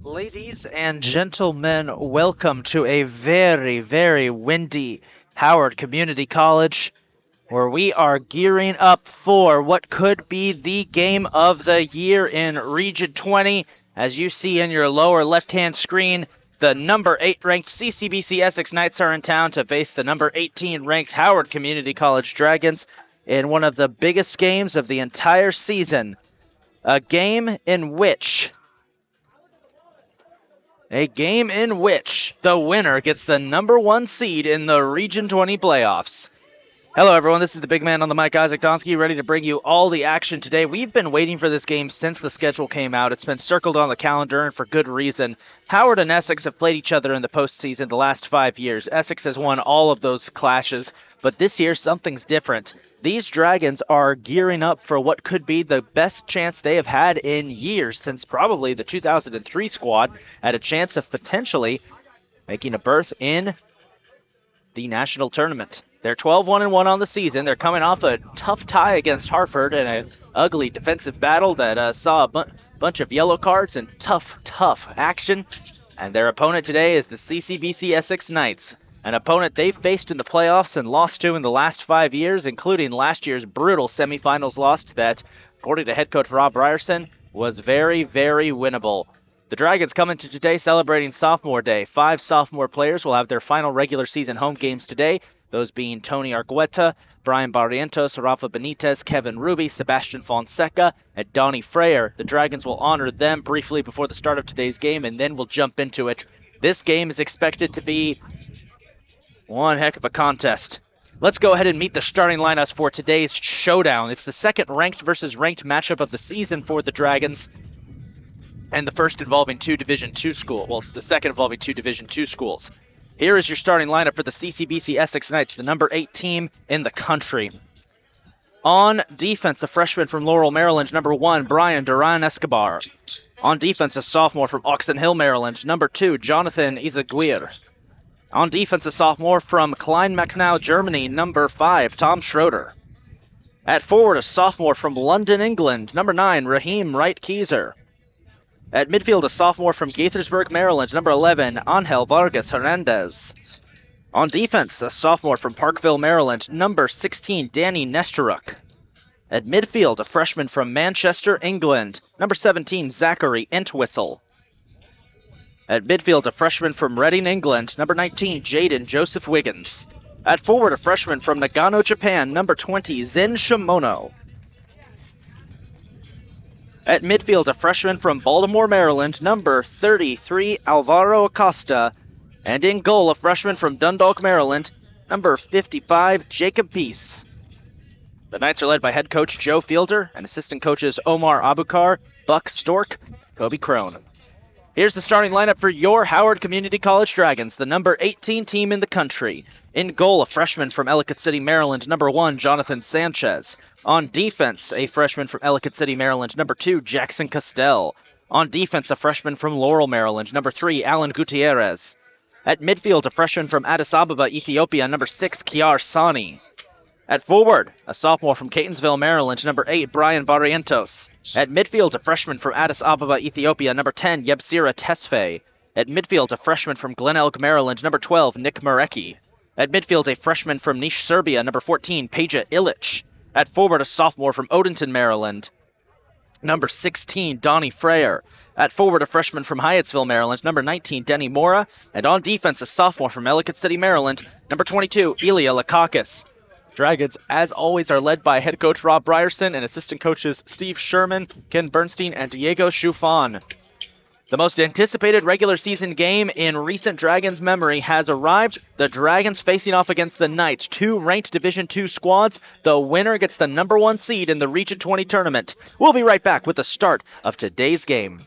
Ladies and gentlemen, welcome to a very, very windy Howard Community College, where we are gearing up for what could be the game of the year in Region 20. As you see in your lower left-hand screen, the number 8 ranked CCBC Essex Knights are in town to face the number 18 ranked Howard Community College Dragons in one of the biggest games of the entire season. A game in which the winner gets the number 1 seed in the Region 20 playoffs. Hello everyone, this is the big man on the mic, Isaac Donsky, ready to bring you all the action today. We've been waiting for this game since the schedule came out. It's been circled on the calendar, and for good reason. Howard and Essex have played each other in the postseason the last 5 years. Essex has won all of those clashes, but this year something's different. These Dragons are gearing up for what could be the best chance they have had in years, since probably the 2003 squad had a chance of potentially making a berth in the national tournament. They're 12-1-1 on the season. They're coming off a tough tie against Hartford and an ugly defensive battle that saw a bunch of yellow cards and tough action. And their opponent today is the CCBC Essex Knights, an opponent they've faced in the playoffs and lost to in the last 5 years, including last year's brutal semifinals loss that, according to head coach Rob Ryerson, was very, very winnable. The Dragons come into today celebrating Sophomore Day. 5 sophomore players will have their final regular season home games today, those being Tony Argueta, Brian Barrientos, Rafa Benitez, Kevin Ruby, Sebastian Fonseca, and Donnie Freyer. The Dragons will honor them briefly before the start of today's game, and then we'll jump into it. This game is expected to be one heck of a contest. Let's go ahead and meet the starting lineups for today's showdown. It's the second ranked versus ranked matchup of the season for the Dragons, and the first involving the second involving two Division II schools. Here is your starting lineup for the CCBC Essex Knights, the number 8 team in the country. On defense, a freshman from Laurel, Maryland, number 1, Brian Duran Escobar. On defense, a sophomore from Oxon Hill, Maryland, number 2, Jonathan Izaguirre. On defense, a sophomore from Klein-Machnow, Germany, number 5, Tom Schroeder. At forward, a sophomore from London, England, number 9, Raheem Wright-Keyser. At midfield, a sophomore from Gaithersburg, Maryland, number 11, Angel Vargas Hernandez. On defense, a sophomore from Parkville, Maryland, number 16, Danny Nestoruk. At midfield, a freshman from Manchester, England, number 17, Zachary Entwistle. At midfield, a freshman from Reading, England, number 19, Jaden Joseph Wiggins. At forward, a freshman from Nagano, Japan, number 20, Zen Shimono. At midfield, a freshman from Baltimore, Maryland, number 33, Alvaro Acosta. And in goal, a freshman from Dundalk, Maryland, number 55, Jacob Peace. The Knights are led by head coach Joe Fielder and assistant coaches Omar Abukar, Buck Stork, Kobe Crone. Here's the starting lineup for your Howard Community College Dragons, the number 18 team in the country. In goal, a freshman from Ellicott City, Maryland, number 1, Jonathan Sanchez. On defense, a freshman from Ellicott City, Maryland, number 2, Jackson Castell. On defense, a freshman from Laurel, Maryland, number 3, Alan Gutierrez. At midfield, a freshman from Addis Ababa, Ethiopia, number 6, Kiar Sani. At forward, a sophomore from Catonsville, Maryland, number 8, Brian Barrientos. At midfield, a freshman from Addis Ababa, Ethiopia, number 10, Yebsira Tesfaye. At midfield, a freshman from Glen Elk, Maryland, number 12, Nick Marecki. At midfield, a freshman from Niš, Serbia, number 14, Peja Ilic. At forward, a sophomore from Odenton, Maryland, number 16, Donnie Freyer. At forward, a freshman from Hyattsville, Maryland, number 19, Denny Mora. And on defense, a sophomore from Ellicott City, Maryland, number 22, Ilya Lakakis. Dragons, as always, are led by head coach Rob Brierson and assistant coaches Steve Sherman, Ken Bernstein, and Diego Schufan. The most anticipated regular season game in recent Dragons memory has arrived. The Dragons facing off against the Knights, two ranked Division II squads. The winner gets the #1 seed in the Region 20 tournament. We'll be right back with the start of today's game.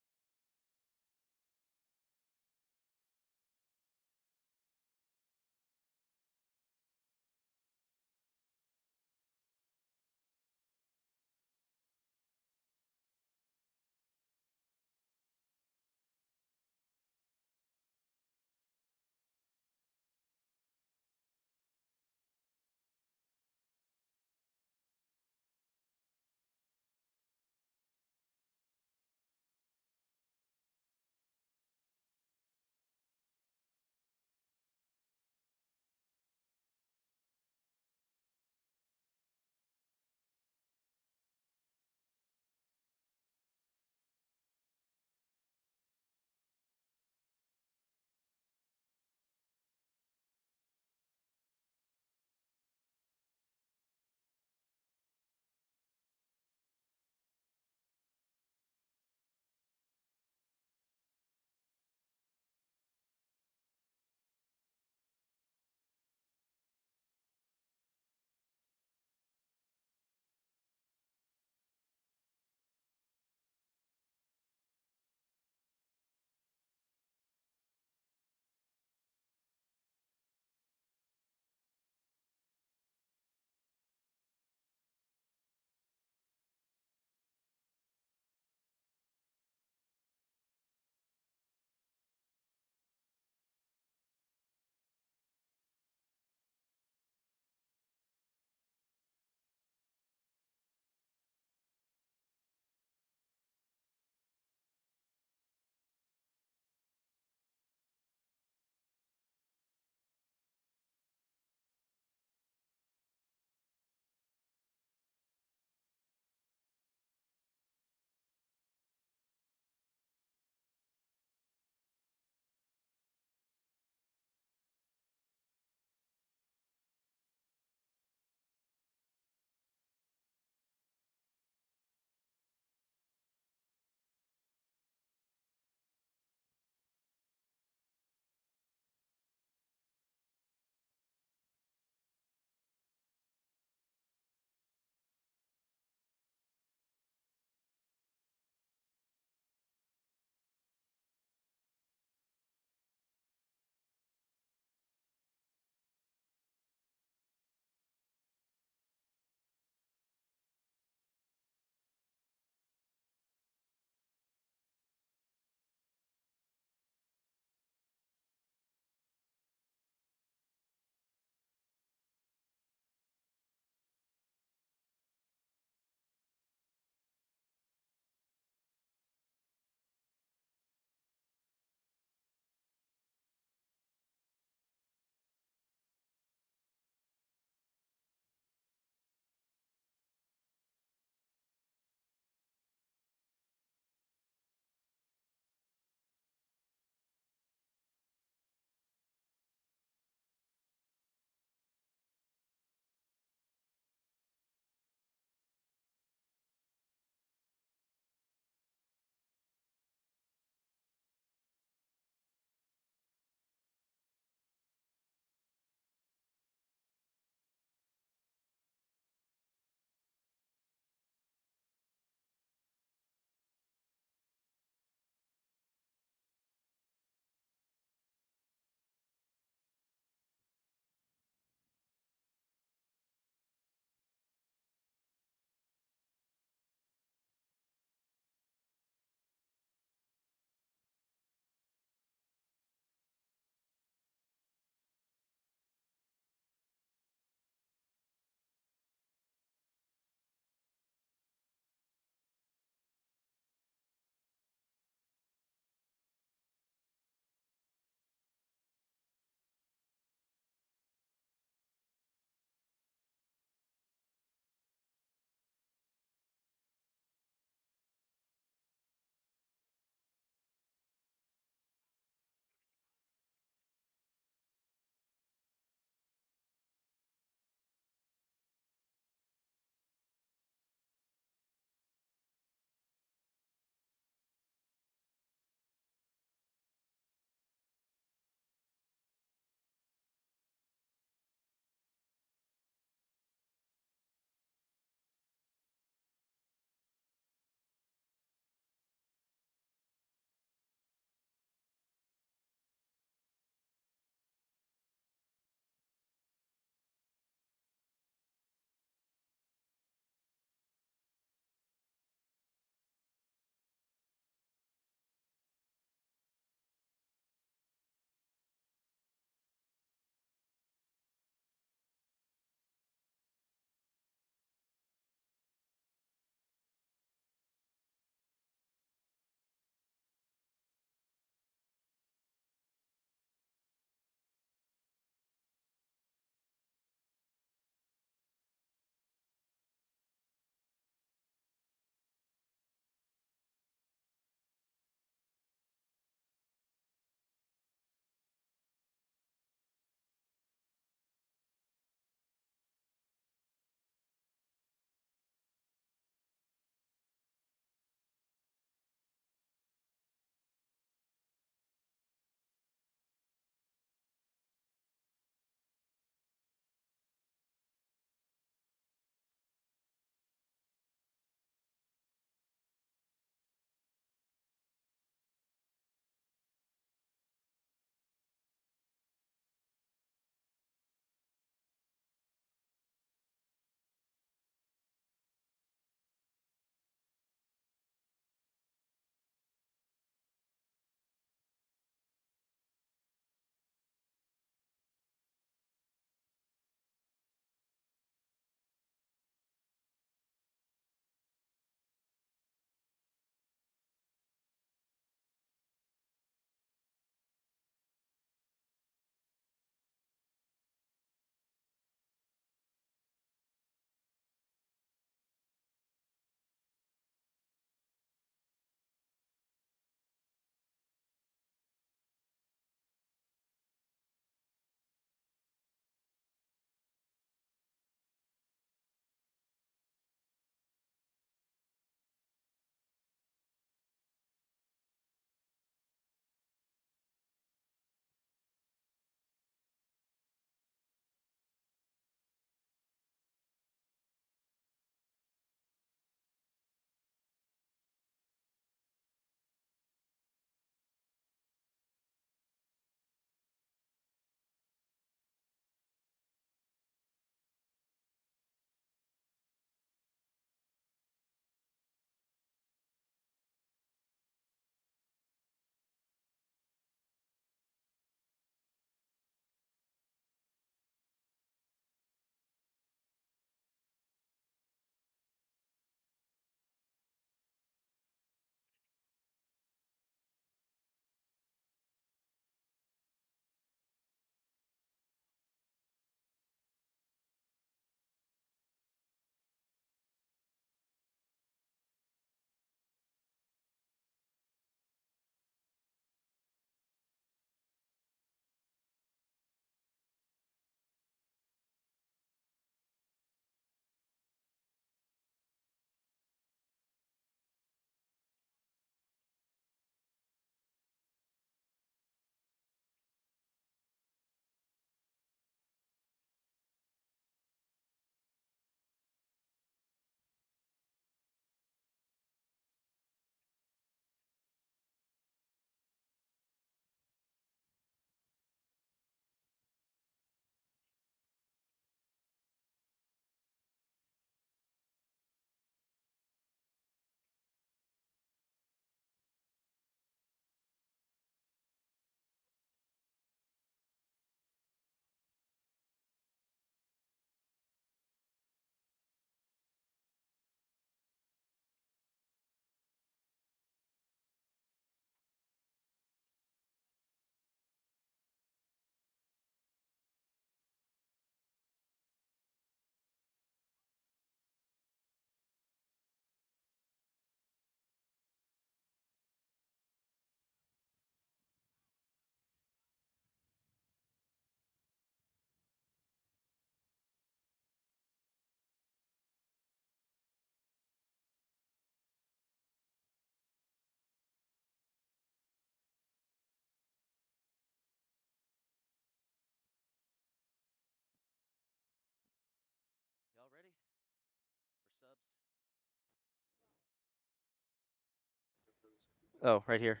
Oh, right here.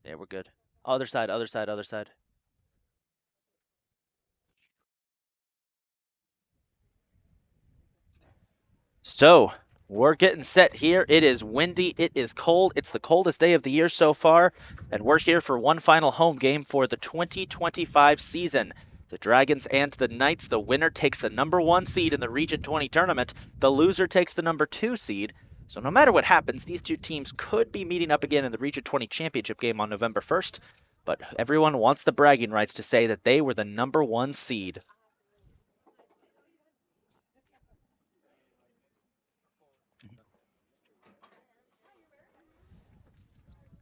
Yeah, we're good. Other side, other side, other side. So, we're getting set here. It is windy, it is cold. It's the coldest day of the year so far, and we're here for one final home game for the 2025 season. The Dragons and the Knights, the winner takes the #1 seed in the Region 20 tournament. The loser takes the #2 seed. So no matter what happens, these two teams could be meeting up again in the Region 20 championship game on November 1st, but everyone wants the bragging rights to say that they were the #1 seed.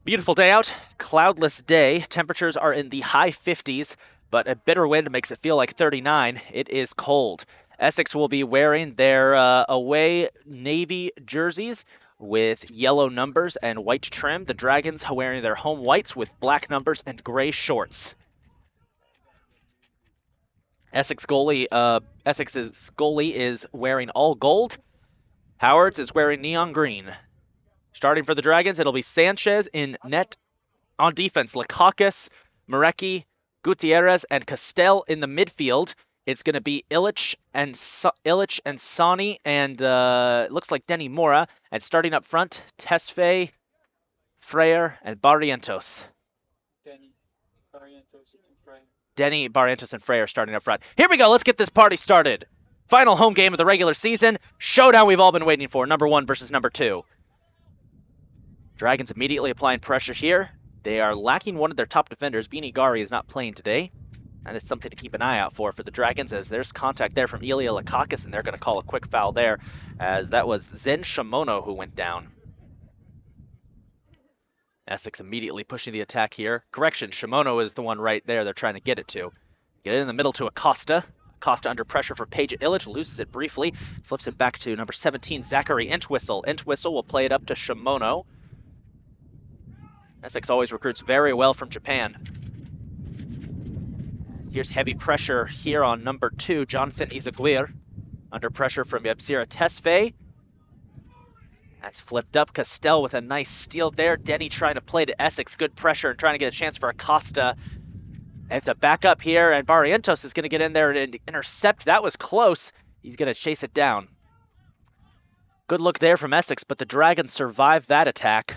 Beautiful day out, cloudless day. Temperatures are in the high 50s, but a bitter wind makes it feel like 39. It is cold. Essex will be wearing their away navy jerseys with yellow numbers and white trim. The Dragons are wearing their home whites with black numbers and gray shorts. Essex's goalie is wearing all gold. Howard's is wearing neon green. Starting for the Dragons, it'll be Sanchez in net. On defense, Lakakis, Marecki, Gutierrez, and Castell in the midfield. It's going to be Illich and Sani, and it looks like Denny Mora. And starting up front, Tesfaye, Freire, and Barrientos. Denny, Barrientos, and Freire starting up front. Here we go. Let's get this party started. Final home game of the regular season. Showdown we've all been waiting for. #1 versus #2. Dragons immediately applying pressure here. They are lacking one of their top defenders. Beanie Gari is not playing today. That is something to keep an eye out for the Dragons, as there's contact there from Ilya Lakakis, and they're going to call a quick foul there, as that was Zen Shimono who went down. Essex immediately pushing the attack here. Correction, Shimono is the one right there they're trying to get it to. Get it in the middle to Acosta. Acosta under pressure for Paige Illich, loses it briefly, flips it back to number 17, Zachary Entwistle. Entwistle will play it up to Shimono. Essex always recruits very well from Japan. Here's heavy pressure here on #2, Jonathan Izaguirre. Under pressure from Yabsira Tesfaye. That's flipped up. Castell with a nice steal there. Denny trying to play to Essex. Good pressure and trying to get a chance for Acosta. And it's a back up here, and Barrientos is going to get in there and intercept. That was close. He's going to chase it down. Good look there from Essex, but the Dragons survived that attack.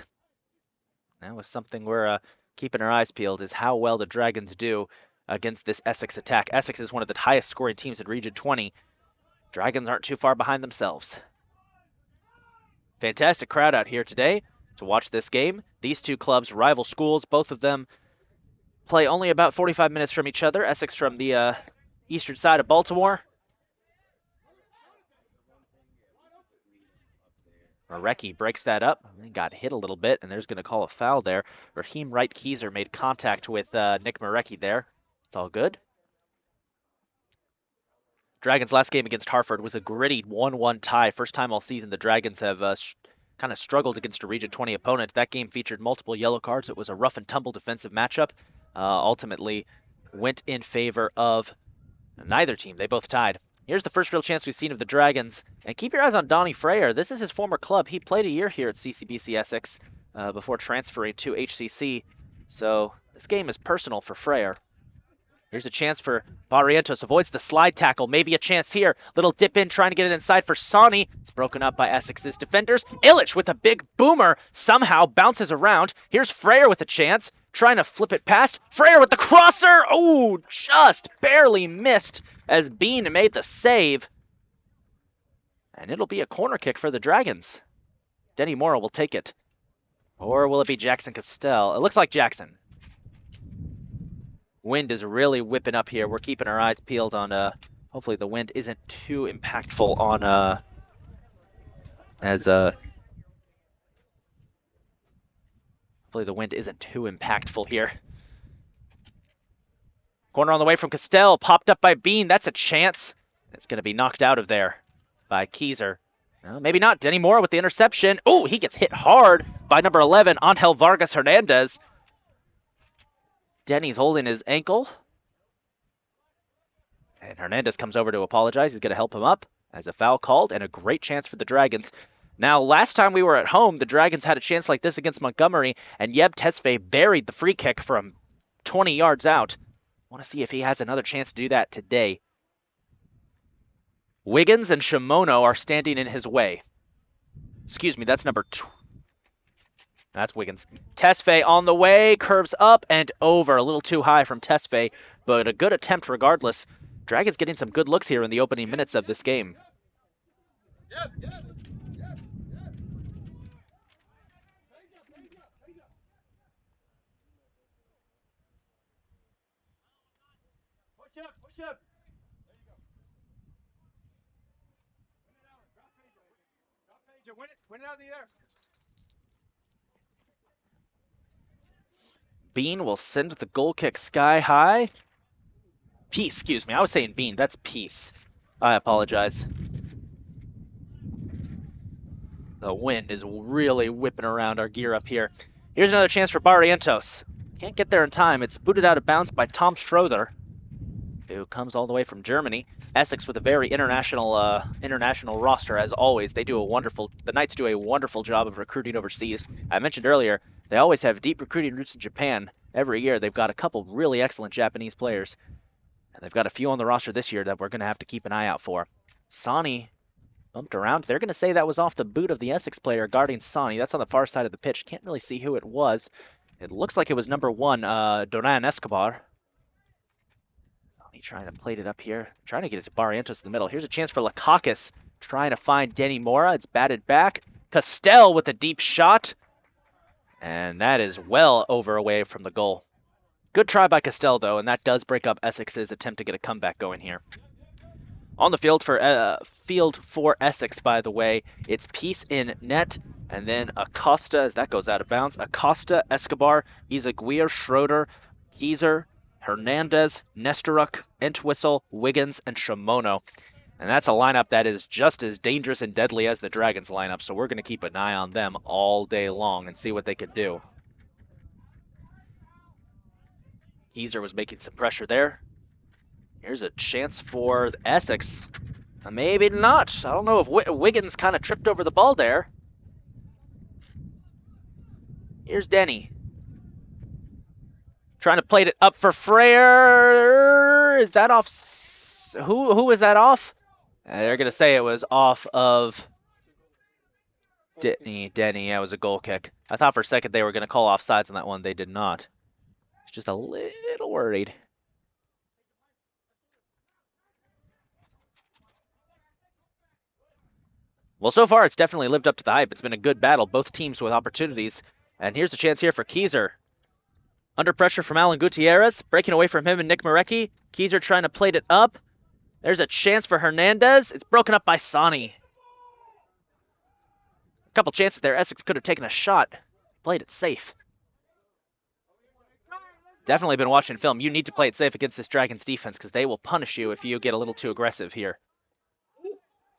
That was something we're keeping our eyes peeled, is how well the Dragons do against this Essex attack. Essex is one of the highest scoring teams in Region 20. Dragons aren't too far behind themselves. Fantastic crowd out here today to watch this game. These two clubs, rival schools, both of them play only about 45 minutes from each other. Essex from the eastern side of Baltimore. Marecki breaks that up. He got hit a little bit, and there's going to call a foul there. Raheem Wright-Keyser made contact with Nick Marecki there. It's all good. Dragons' last game against Hartford was a gritty 1-1 tie. First time all season the Dragons have kind of struggled against a Region 20 opponent. That game featured multiple yellow cards. It was a rough and tumble defensive matchup. Ultimately went in favor of neither team. They both tied. Here's the first real chance we've seen of the Dragons. And keep your eyes on Donnie Freire. This is his former club. He played a year here at CCBC Essex before transferring to HCC. So this game is personal for Freire. Here's a chance for Barrientos. Avoids the slide tackle. Maybe a chance here. Little dip in, trying to get it inside for Sani. It's broken up by Essex's defenders. Illich with a big boomer. Somehow bounces around. Here's Freire with a chance. Trying to flip it past. Freire with the crosser. Oh, just barely missed as Bean made the save. And it'll be a corner kick for the Dragons. Denny Mora will take it. Or will it be Jackson Castell? It looks like Jackson. Wind is really whipping up here. We're keeping our eyes peeled on, hopefully the wind isn't too impactful on, hopefully the wind isn't too impactful here. Corner on the way from Castell, popped up by Bean. That's a chance. It's going to be knocked out of there by Keyser. No, maybe not. Denny Mora with the interception. Oh, he gets hit hard by number 11, Angel Vargas Hernandez. Denny's holding his ankle. And Hernandez comes over to apologize. He's going to help him up as a foul called, and a great chance for the Dragons Now, last time we were at home, the Dragons had a chance like this against Montgomery, and Yeb Tesfaye buried the free kick from 20 yards out. Want to see if he has another chance to do that today. Wiggins and Shimono are standing in his way. Excuse me, that's number 2. That's Wiggins. Tesfaye on the way, curves up and over. A little too high from Tesfaye, but a good attempt regardless. Dragons getting some good looks here in the opening minutes of this game. Push up. Win it out of the air. Bean will send the goal kick sky high. Peace, excuse me. I was saying Bean. That's Peace. I apologize. The wind is really whipping around our gear up here. Here's another chance for Barrientos. Can't get there in time. It's booted out of bounds by Tom Schroeder, who comes all the way from Germany. Essex with a very international roster as always. The Knights do a wonderful job of recruiting overseas. I mentioned earlier, they always have deep recruiting roots in Japan. Every year they've got a couple really excellent Japanese players. And they've got a few on the roster this year that we're going to have to keep an eye out for. Sani bumped around. They're going to say that was off the boot of the Essex player guarding Sani. That's on the far side of the pitch. Can't really see who it was. It looks like it was number 1, Doran Escobar. Sani trying to plate it up here. Trying to get it to Barrientos in the middle. Here's a chance for Lakakis trying to find Denny Mora. It's batted back. Castell with a deep shot. And that is well away from the goal. Good try by Castell, though, and that does break up Essex's attempt to get a comeback going here. On the field for Essex, by the way, it's Peace in net, and then Acosta, as that goes out of bounds. Acosta, Escobar, Izaguirre, Schroeder, Kieser, Hernandez, Nestoruk, Entwistle, Wiggins, and Shimono. And that's a lineup that is just as dangerous and deadly as the Dragons lineup, so we're going to keep an eye on them all day long and see what they can do. Kieser was making some pressure there. Here's a chance for Essex. Maybe not. I don't know if Wiggins kind of tripped over the ball there. Here's Denny. Trying to plate it up for Freyr. Is that off? Who is that off? They're going to say it was off of Denny. That was a goal kick. I thought for a second they were going to call offsides on that one. They did not. Just a little worried. Well, so far it's definitely lived up to the hype. It's been a good battle, both teams with opportunities. And here's a chance here for Kieser. Under pressure from Alan Gutierrez, breaking away from him and Nick Marecki. Kieser trying to plate it up. There's a chance for Hernandez. It's broken up by Sani. A couple chances there. Essex could have taken a shot. Played it safe. Definitely been watching film. You need to play it safe against this Dragons defense because they will punish you if you get a little too aggressive here.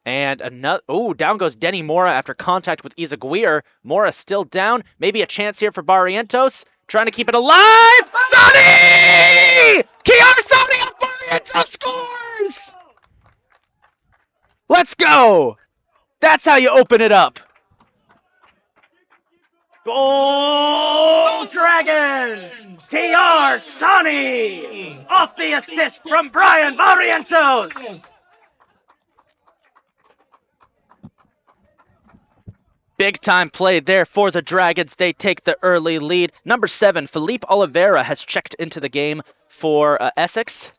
And another, down goes Denny Mora after contact with Izaguirre. Mora still down. Maybe a chance here for Barrientos. Trying to keep it alive. Sani! Kiar Sani of Barrientos scores! Let's go! That's how you open it up. Goal Dragons! Kiar Sani! Off the assist from Brian Barrientos! Big time play there for the Dragons. They take the early lead. Number 7, Felipe Oliveira has checked into the game for Essex.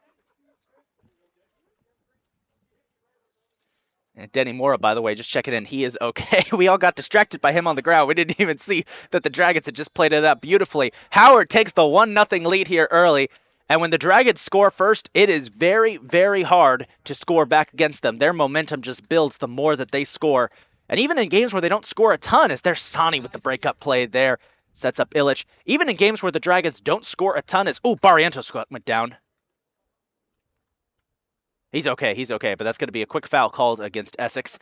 And Denny Mora, by the way, just checking in. He is okay. We all got distracted by him on the ground. We didn't even see that the Dragons had just played it up beautifully. Howard takes the 1-0 lead here early. And when the Dragons score first, it is very, very hard to score back against them. Their momentum just builds the more that they score. And even in games where they don't score a ton, as there's Sani with the breakup play there, sets up Illich. Even in games where the Dragons don't score a ton, Barrientos went down. He's okay, but that's going to be a quick foul called against Essex.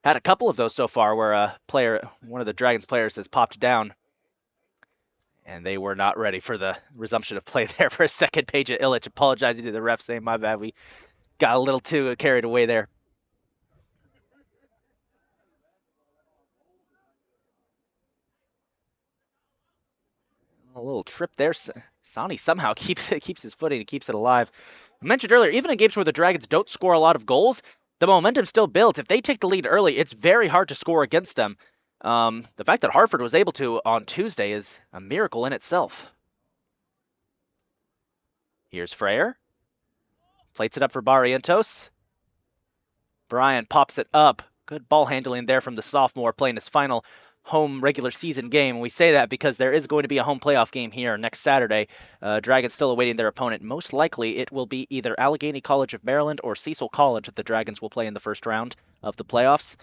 Had a couple of those so far where one of the Dragons players has popped down. And they were not ready for the resumption of play there for a second. Page at Illich apologizing to the ref, saying, my bad, we got a little too carried away there. little trip there. Sani somehow keeps his footing and keeps it alive. I mentioned earlier, even in games where the Dragons don't score a lot of goals, the momentum still builds. If they take the lead early, it's very hard to score against them. The fact that Hartford was able to on Tuesday is a miracle in itself. Here's Freyer. Plates it up for Barrientos. Brian pops it up. Good ball handling there from the sophomore playing his final home regular season game. We say that because there is going to be a home playoff game here next Saturday. Dragons still awaiting their opponent. Most likely it will be either Allegheny College of Maryland or Cecil College that the Dragons will play in the first round of the playoffs.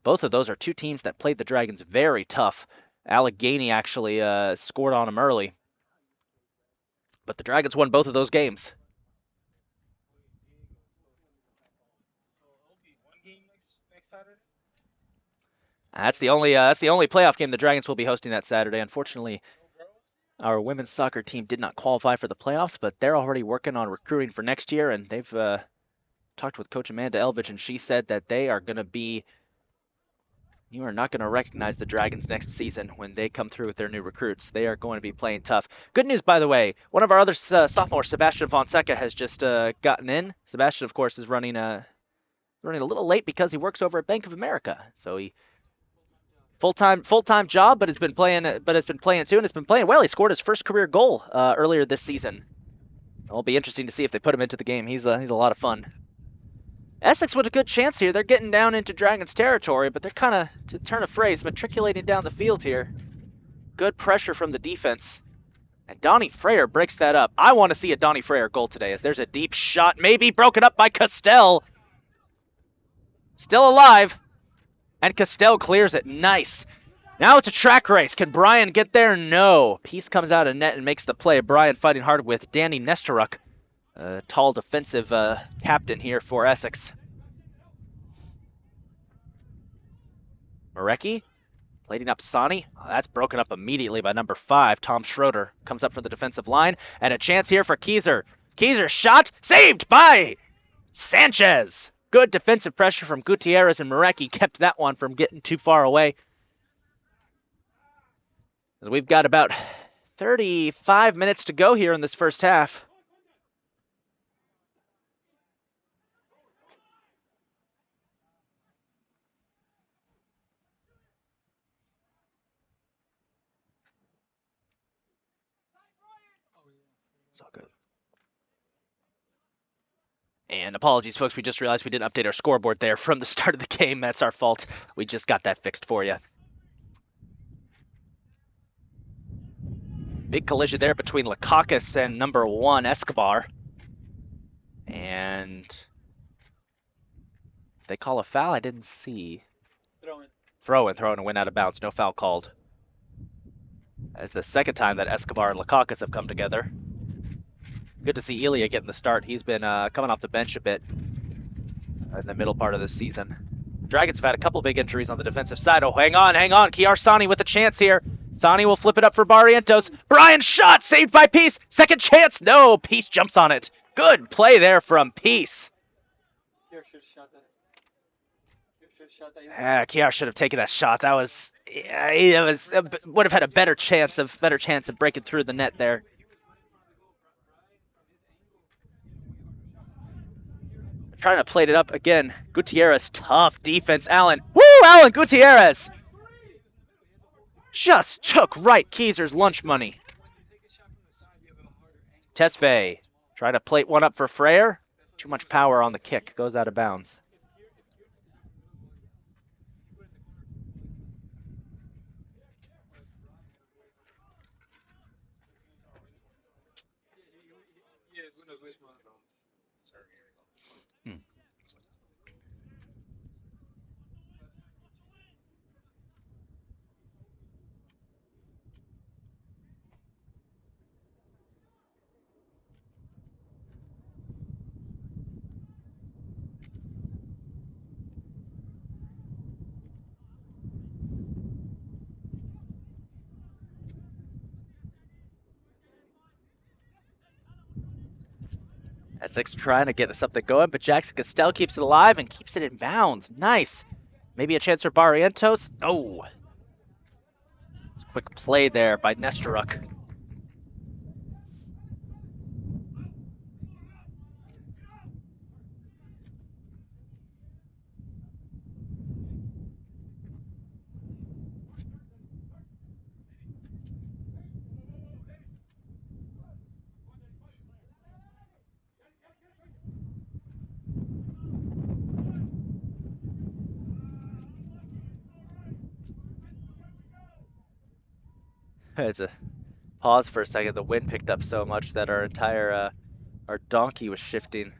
Both of those are two teams that played the Dragons very tough. Allegheny actually scored on them early. But the Dragons won both of those games. That's the only playoff game the Dragons will be hosting that Saturday. Unfortunately, our women's soccer team did not qualify for the playoffs, but they're already working on recruiting for next year, and they've talked with Coach Amanda Elvich, and she said that they are going to be. You are not going to recognize the Dragons next season when they come through with their new recruits. They are going to be playing tough. Good news, by the way. One of our other sophomores, Sebastian Fonseca, has just gotten in. Sebastian, of course, is running a little late because he works over at Bank of America. So he full-time job, but has been playing too, and has been playing well. He scored his first career goal earlier this season. It'll be interesting to see if they put him into the game. He's a lot of fun. Essex with a good chance here. They're getting down into Dragons territory, but they're kind of, to turn a phrase, matriculating down the field here. Good pressure from the defense. And Donnie Freyer breaks that up. I want to see a Donnie Freyer goal today, as there's a deep shot, maybe broken up by Castell. Still alive. And Castell clears it. Nice. Now it's a track race. Can Brian get there? No. Peace comes out of net and makes the play. Brian fighting hard with Danny Nestoruk. Tall defensive captain here for Essex. Marecki plating up Sani. Oh, that's broken up immediately by number 5. Tom Schroeder comes up from the defensive line. And a chance here for Keyser. Keyser shot. Saved by Sanchez. Good defensive pressure from Gutierrez, and Marecki kept that one from getting too far away. As we've got about 35 minutes to go here in this first half. It's all good. And apologies, folks. We just realized we didn't update our scoreboard there from the start of the game. That's our fault. We just got that fixed for you. Big collision there between Lakakis and number 1, Escobar. And they call a foul? I didn't see. Throw-in and went out of bounds. No foul called. That's the second time that Escobar and Lakakis have come together. Good to see Elia getting the start. He's been coming off the bench a bit in the middle part of this season. Dragons have had a couple big injuries on the defensive side. Oh, hang on. Kiar Sani with a chance here. Sani will flip it up for Barrientos. Brian shot, saved by Peace. Second chance. No, Peace jumps on it. Good play there from Peace. Kiar should have taken that shot. That was, would have had a better chance of breaking through the net there. Trying to plate it up again. Gutierrez, tough defense. Allen. Woo, Allen Gutierrez. Just took right Keyser's lunch money. Tesfaye. Try to plate one up for Freyer. Too much power on the kick. Goes out of bounds. Essex trying to get something going, but Jackson Castell keeps it alive and keeps it in bounds. Nice. Maybe a chance for Barrientos. Oh. It's a quick play there by Nestoruk. It's a pause for a second. The wind picked up so much that our entire our donkey was shifting.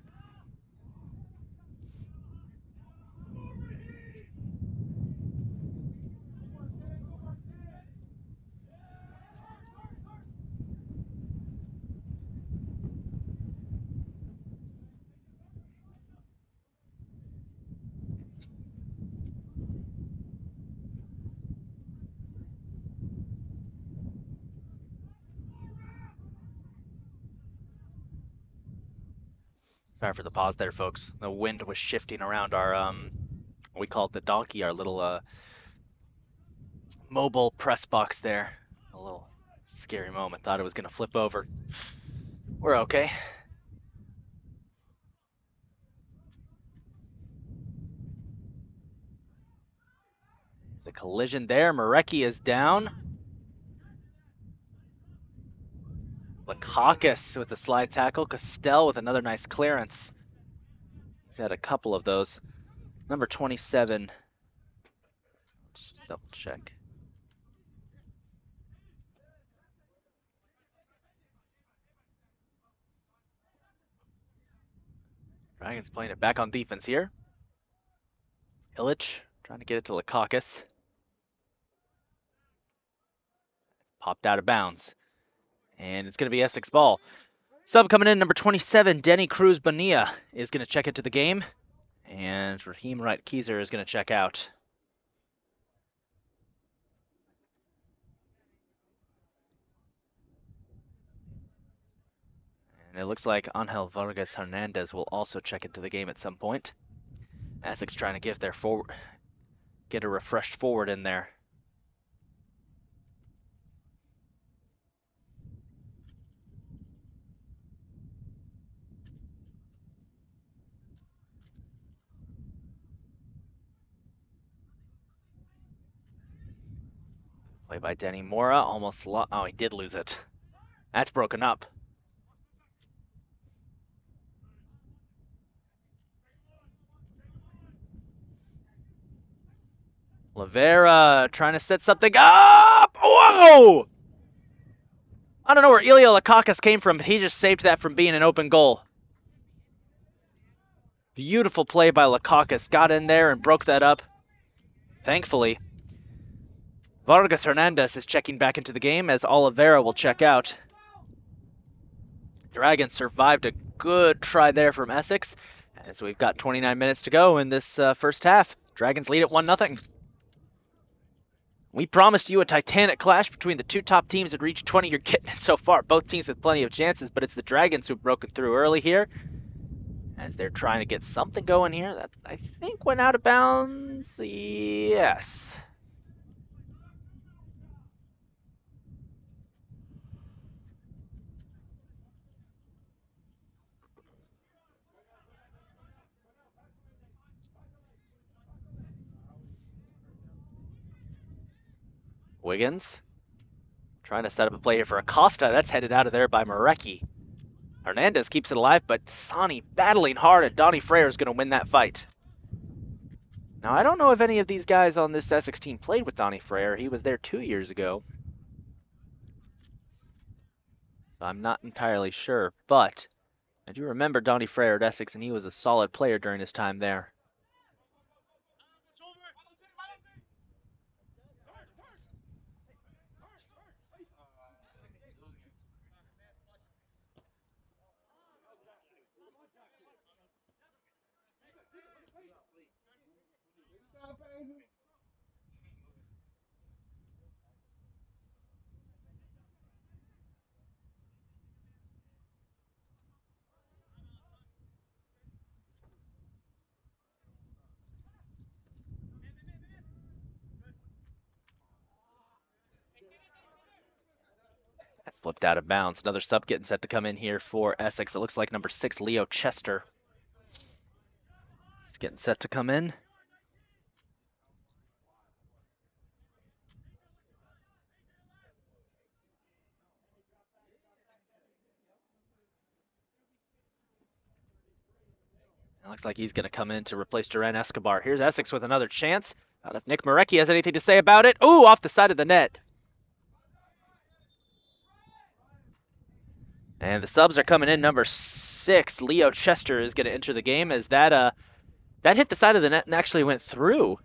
Sorry for the pause there, folks. The wind was shifting around our we call it the donkey, our little mobile press box there. A little scary moment. Thought it was gonna flip over. We're okay. There's a collision there. Marecki is down. Lakakis with the slide tackle. Castell with another nice clearance. He's had a couple of those. Number 27. Just double check. Dragons playing it back on defense here. Illich trying to get it to Lakakis. Popped out of bounds. And it's going to be Essex ball. Sub coming in, number 27, Denny Cruz Bonilla is going to check into the game. And Raheem Wright Keyser is going to check out. And it looks like Angel Vargas Hernandez will also check into the game at some point. Essex trying to get a refreshed forward in there. Play by Denny Mora, almost oh, he did lose it. That's broken up. Lavera trying to set something up. Whoa! I don't know where Ilya Lakakis came from, but he just saved that from being an open goal. Beautiful play by Lakakis. Got in there and broke that up. Thankfully. Vargas Hernandez is checking back into the game as Oliveira will check out. Dragons survived a good try there from Essex as we've got 29 minutes to go in this first half. Dragons lead at 1-0. We promised you a titanic clash between the two top teams in Region 20. You're getting it so far. Both teams with plenty of chances, but it's the Dragons who've broken through early here as they're trying to get something going here. That I think went out of bounds. Yes. Wiggins trying to set up a play here for Acosta. That's headed out of there by Marecki. Hernandez keeps it alive, but Sani battling hard, and Donnie Freire is going to win that fight. Now, I don't know if any of these guys on this Essex team played with Donnie Freire. He was there 2 years ago. So I'm not entirely sure, but I do remember Donnie Freire at Essex, and he was a solid player during his time there. That flipped out of bounds. Another sub getting set to come in here for Essex. It looks like number 6, Leo Chester. It's getting set to come in. It looks like he's going to come in to replace Duran Escobar. Here's Essex with another chance. Not if Nick Marecki has anything to say about it. Ooh, off the side of the net. And the subs are coming in. Number 6, Leo Chester, is going to enter the game as that hit the side of the net and actually went through.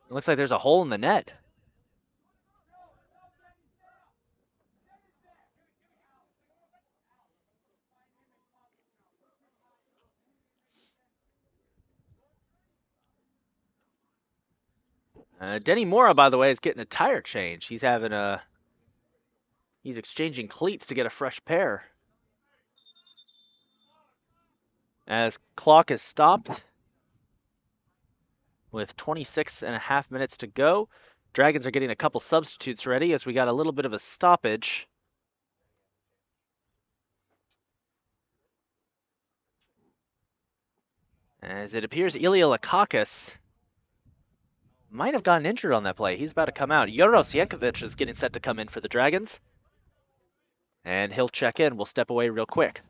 It looks like there's a hole in the net. Denny Mora, by the way, is getting a tire change. He's exchanging cleats to get a fresh pair. As clock is stopped with 26.5 minutes to go. Dragons are getting a couple substitutes ready as we got a little bit of a stoppage. As it appears Ilya Lakakis might have gotten injured on that play. He's about to come out. Joros Yankovic is getting set to come in for the Dragons. And he'll check in. We'll step away real quick.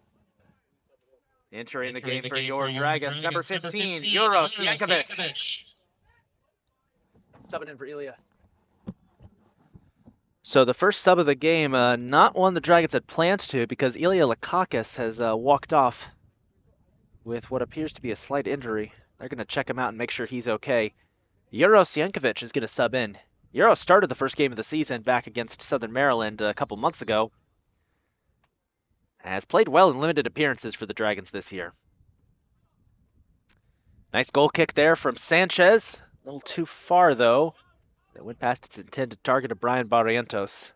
Entering the game for your Dragons, number 15, Joros Yankovic. Subbing in for Ilya. So the first sub of the game, not one the Dragons had planned to because Ilya Lakakis has walked off with what appears to be a slight injury. They're going to check him out and make sure he's okay. Joros Yankovic is going to sub in. Joros started the first game of the season back against Southern Maryland a couple months ago. Has played well in limited appearances for the Dragons this year. Nice goal kick there from Sanchez. A little too far, though. That went past its intended target of Brian Barrientos.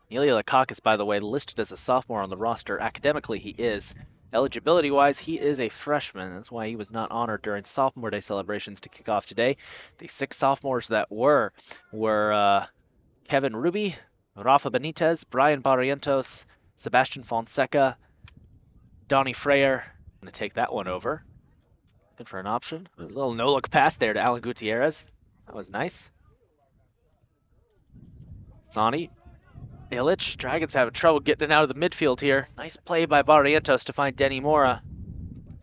Ilya Lakakis, by the way, listed as a sophomore on the roster. Academically, he is. Eligibility-wise, he is a freshman. That's why he was not honored during Sophomore Day celebrations to kick off today. The 6 sophomores that were Kevin Ruby, Rafa Benitez, Brian Barrientos, Sebastian Fonseca, Donnie Freyer. I'm going to take that one over. Looking for an option. A little no-look pass there to Alan Gutierrez. That was nice. Sani. Illich. Dragons having trouble getting out of the midfield here. Nice play by Barrientos to find Denny Mora.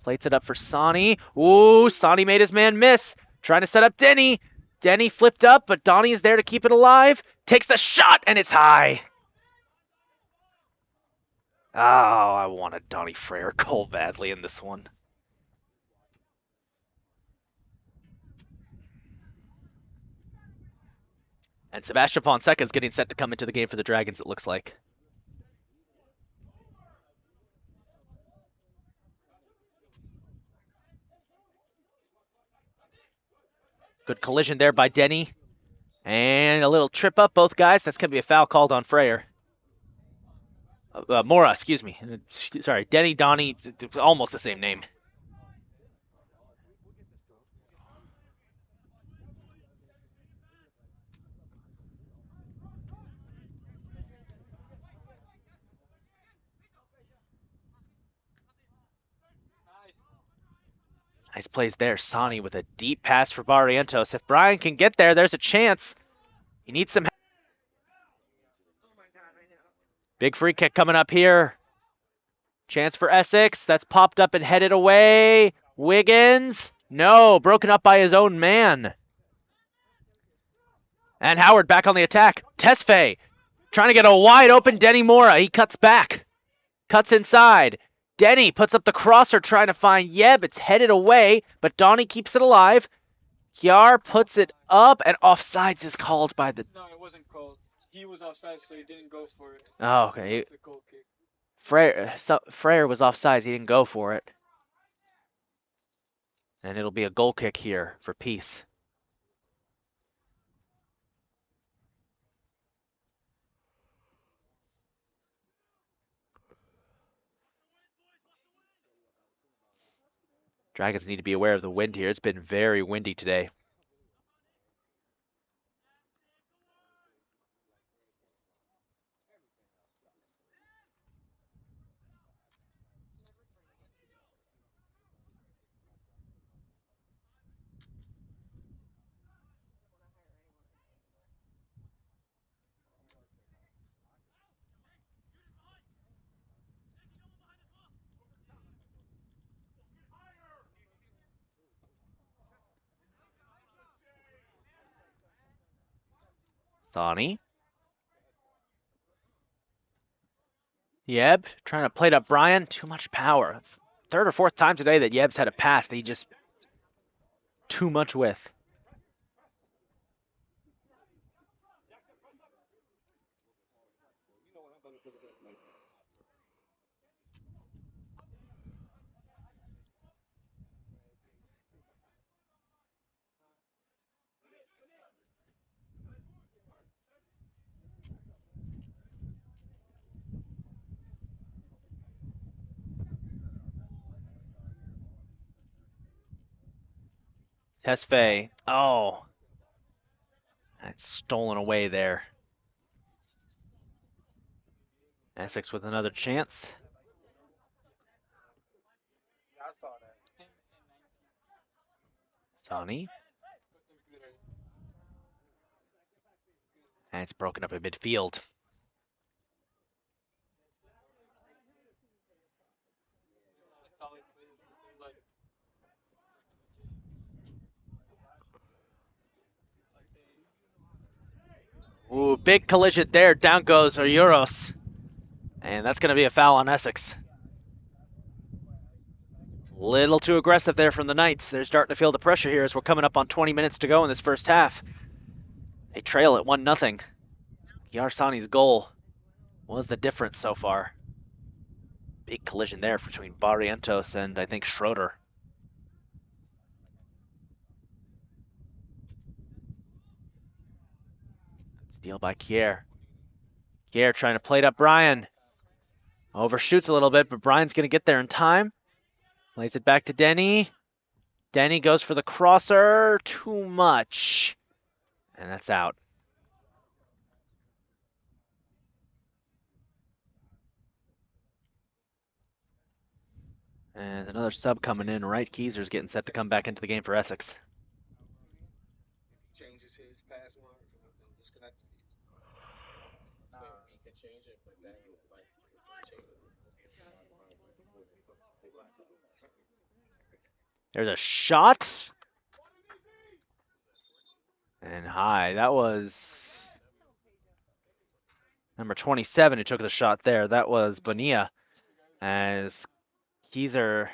Plates it up for Sani. Ooh, Sani made his man miss. Trying to set up Denny. Denny flipped up, but Donnie is there to keep it alive. Takes the shot, and it's high. Oh, I wanted Donnie Freyer goal badly in this one. And Sebastian Fonseca is getting set to come into the game for the Dragons, it looks like. Good collision there by Denny. And a little trip up, both guys. That's going to be a foul called on Freyer. Mora, excuse me. Sorry, Denny, Donnie, almost the same name. Nice plays there. Sani with a deep pass for Barrientos. If Brian can get there, there's a chance. He needs some help. Big free kick coming up here. Chance for Essex. That's popped up and headed away. Wiggins. No, broken up by his own man. And Howard back on the attack. Tesfaye trying to get a wide open Denny Mora. He cuts back. Cuts inside. Denny puts up the crosser trying to find Yeb. It's headed away, but Donnie keeps it alive. Kiar puts it up, and offsides is called by the... No, it wasn't called. He was offside, so he didn't go for it. Oh, okay. It's a goal kick. Freyer was offsides. He didn't go for it. And it'll be a goal kick here for Peace. Dragons need to be aware of the wind here. It's been very windy today. Sonny. Yeb trying to plate up Brian. Too much power. Third or fourth time today that Yeb's had a path that he just too much with. Tesfaye. Oh. That's stolen away there. Essex with another chance. Yeah, I saw that. Him and 19. Sonny. Put them through there. And it's broken up in midfield. That's solid play with the like Ooh, big collision there. Down goes Euros. And that's going to be a foul on Essex. Little too aggressive there from the Knights. They're starting to feel the pressure here as we're coming up on 20 minutes to go in this first half. They trail at 1-0. Yarsani's goal was the difference so far. Big collision there between Barrientos and I think Schroeder. Steal by Kier. Kier trying to plate up Brian. Overshoots a little bit, but Brian's going to get there in time. Plays it back to Denny. Denny goes for the crosser. Too much. And that's out. And another sub coming in, right? Keyser's getting set to come back into the game for Essex. changes his password. I'm disconnected. He can change it, but then change it. There's a shot. And high. That was number 27 who took the shot there. That was Bonilla. As Keyser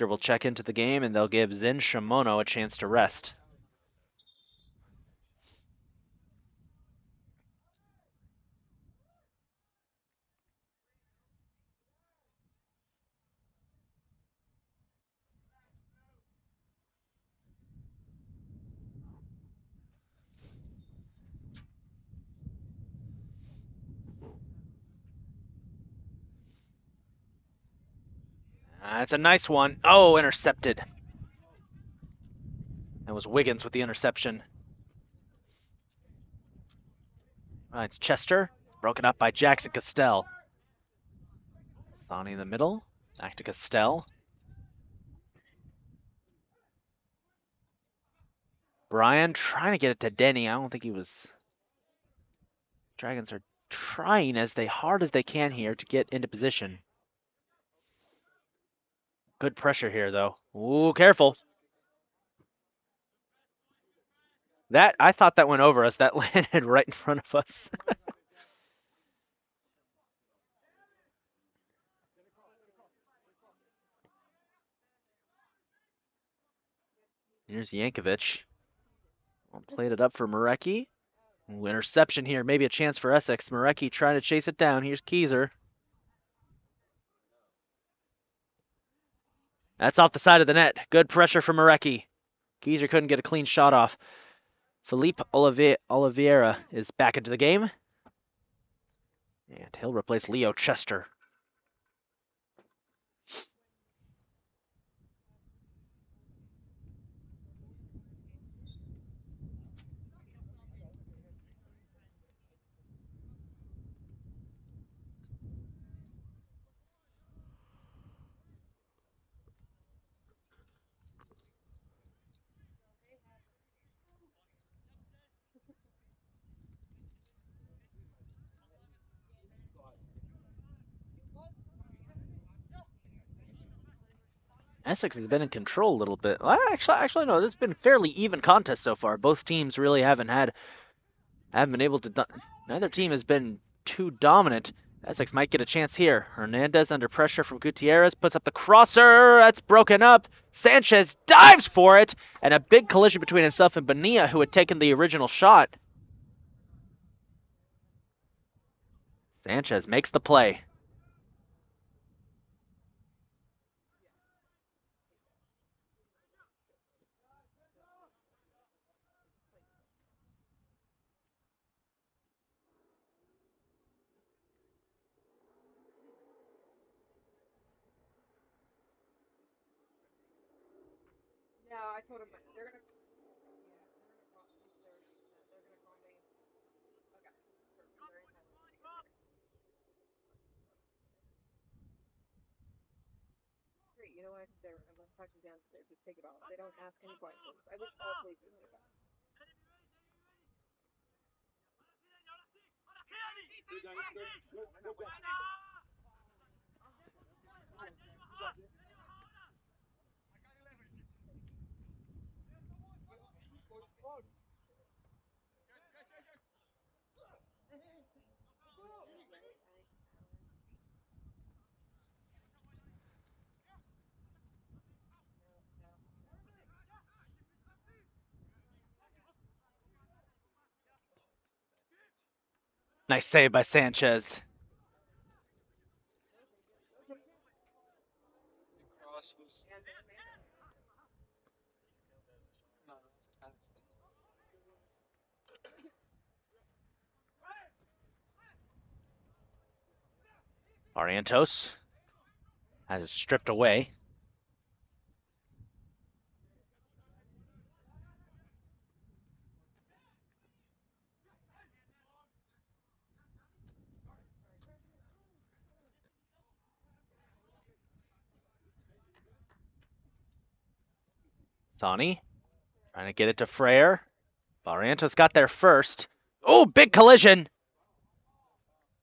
will check into the game, and they'll give Zin Shimono a chance to rest. That's a nice one. Oh, intercepted. That was Wiggins with the interception. It's Chester, broken up by Jackson Castell. Sonny in the middle, back to Castell. Brian trying to get it to Denny. I don't think he was. Dragons are trying as hard as they can here to get into position. Good pressure here, though. Ooh, careful. I thought that went over us. That landed right in front of us. Here's Yankovic. Played it up for Marecki. Ooh, interception here. Maybe a chance for Essex. Marecki trying to chase it down. Here's Keyser. That's off the side of the net. Good pressure from Marecki. Keyser couldn't get a clean shot off. Felipe Oliveira is back into the game. And he'll replace Leo Chester. Essex has been in control a little bit. Well, actually, no. This has been a fairly even contest so far. Both teams really haven't been able to. Neither team has been too dominant. Essex might get a chance here. Hernandez under pressure from Gutierrez puts up the crosser. That's broken up. Sanchez dives for it, and a big collision between himself and Bonilla, who had taken the original shot. Sanchez makes the play. Nice save by Sanchez. Cross was no, it's a pass. Barrientos has it stripped away. Sani trying to get it to Freyr. Barrientos got there first. Oh, big collision.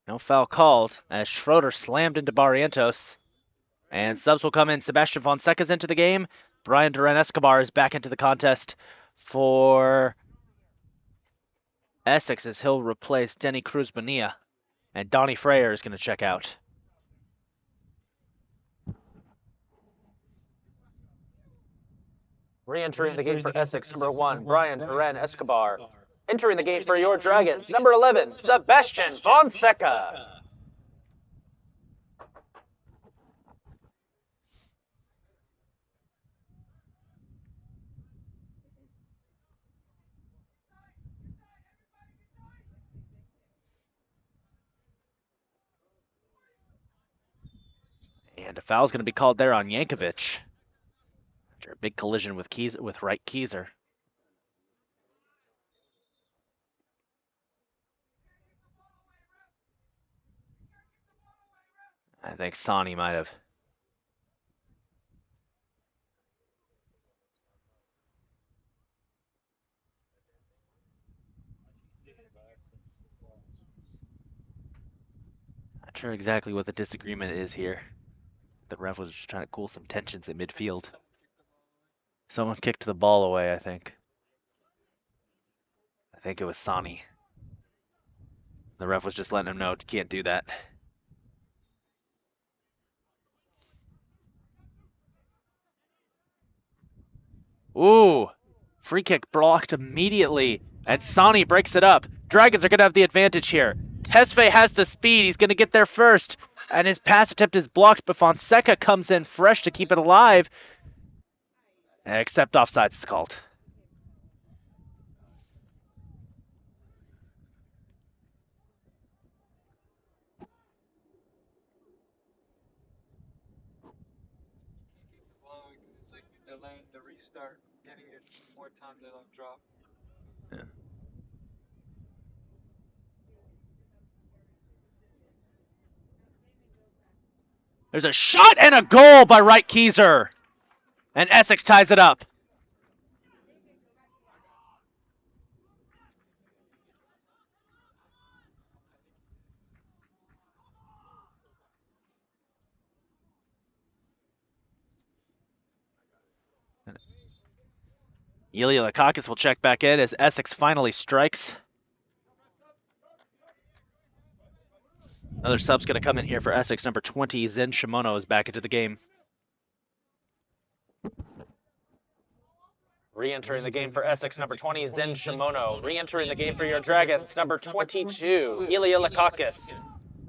No foul called as Schroeder slammed into Barrientos. And subs will come in. Sebastian Fonseca's into the game. Brian Duran Escobar is back into the contest for Essex as he'll replace Denny Cruz Bonilla. And Donnie Freyr is going to check out. Re-entering the gate for Essex, number 1, Brian Duran Escobar. Entering the gate for your Dragons, number 11, Sebastian Fonseca. And a foul's going to be called there on Yankovic. After a big collision with Wright Keyser. I think Sani might have. Not sure exactly what the disagreement is here. The ref was just trying to cool some tensions at midfield. Someone kicked the ball away, I think. I think it was Sani. The ref was just letting him know you can't do that. Ooh, free kick blocked immediately, and Sani breaks it up. Dragons are going to have the advantage here. Tesfaye has the speed. He's going to get there first, and his pass attempt is blocked, but Fonseca comes in fresh to keep it alive. Except offsides is called. Well, it's like delaying the restart, getting it more time to drop. Yeah. There's a shot and a goal by Wright Keyser, and Essex ties it up. Ilya Lakakis will check back in as Essex finally strikes. Another sub's going to come in here for Essex. Number 20, Zen Shimono, is back into the game. Re-entering the game for Essex, number 20, Zen Shimono. Re-entering the game for your Dragons, number 22, Ilya Lakakis.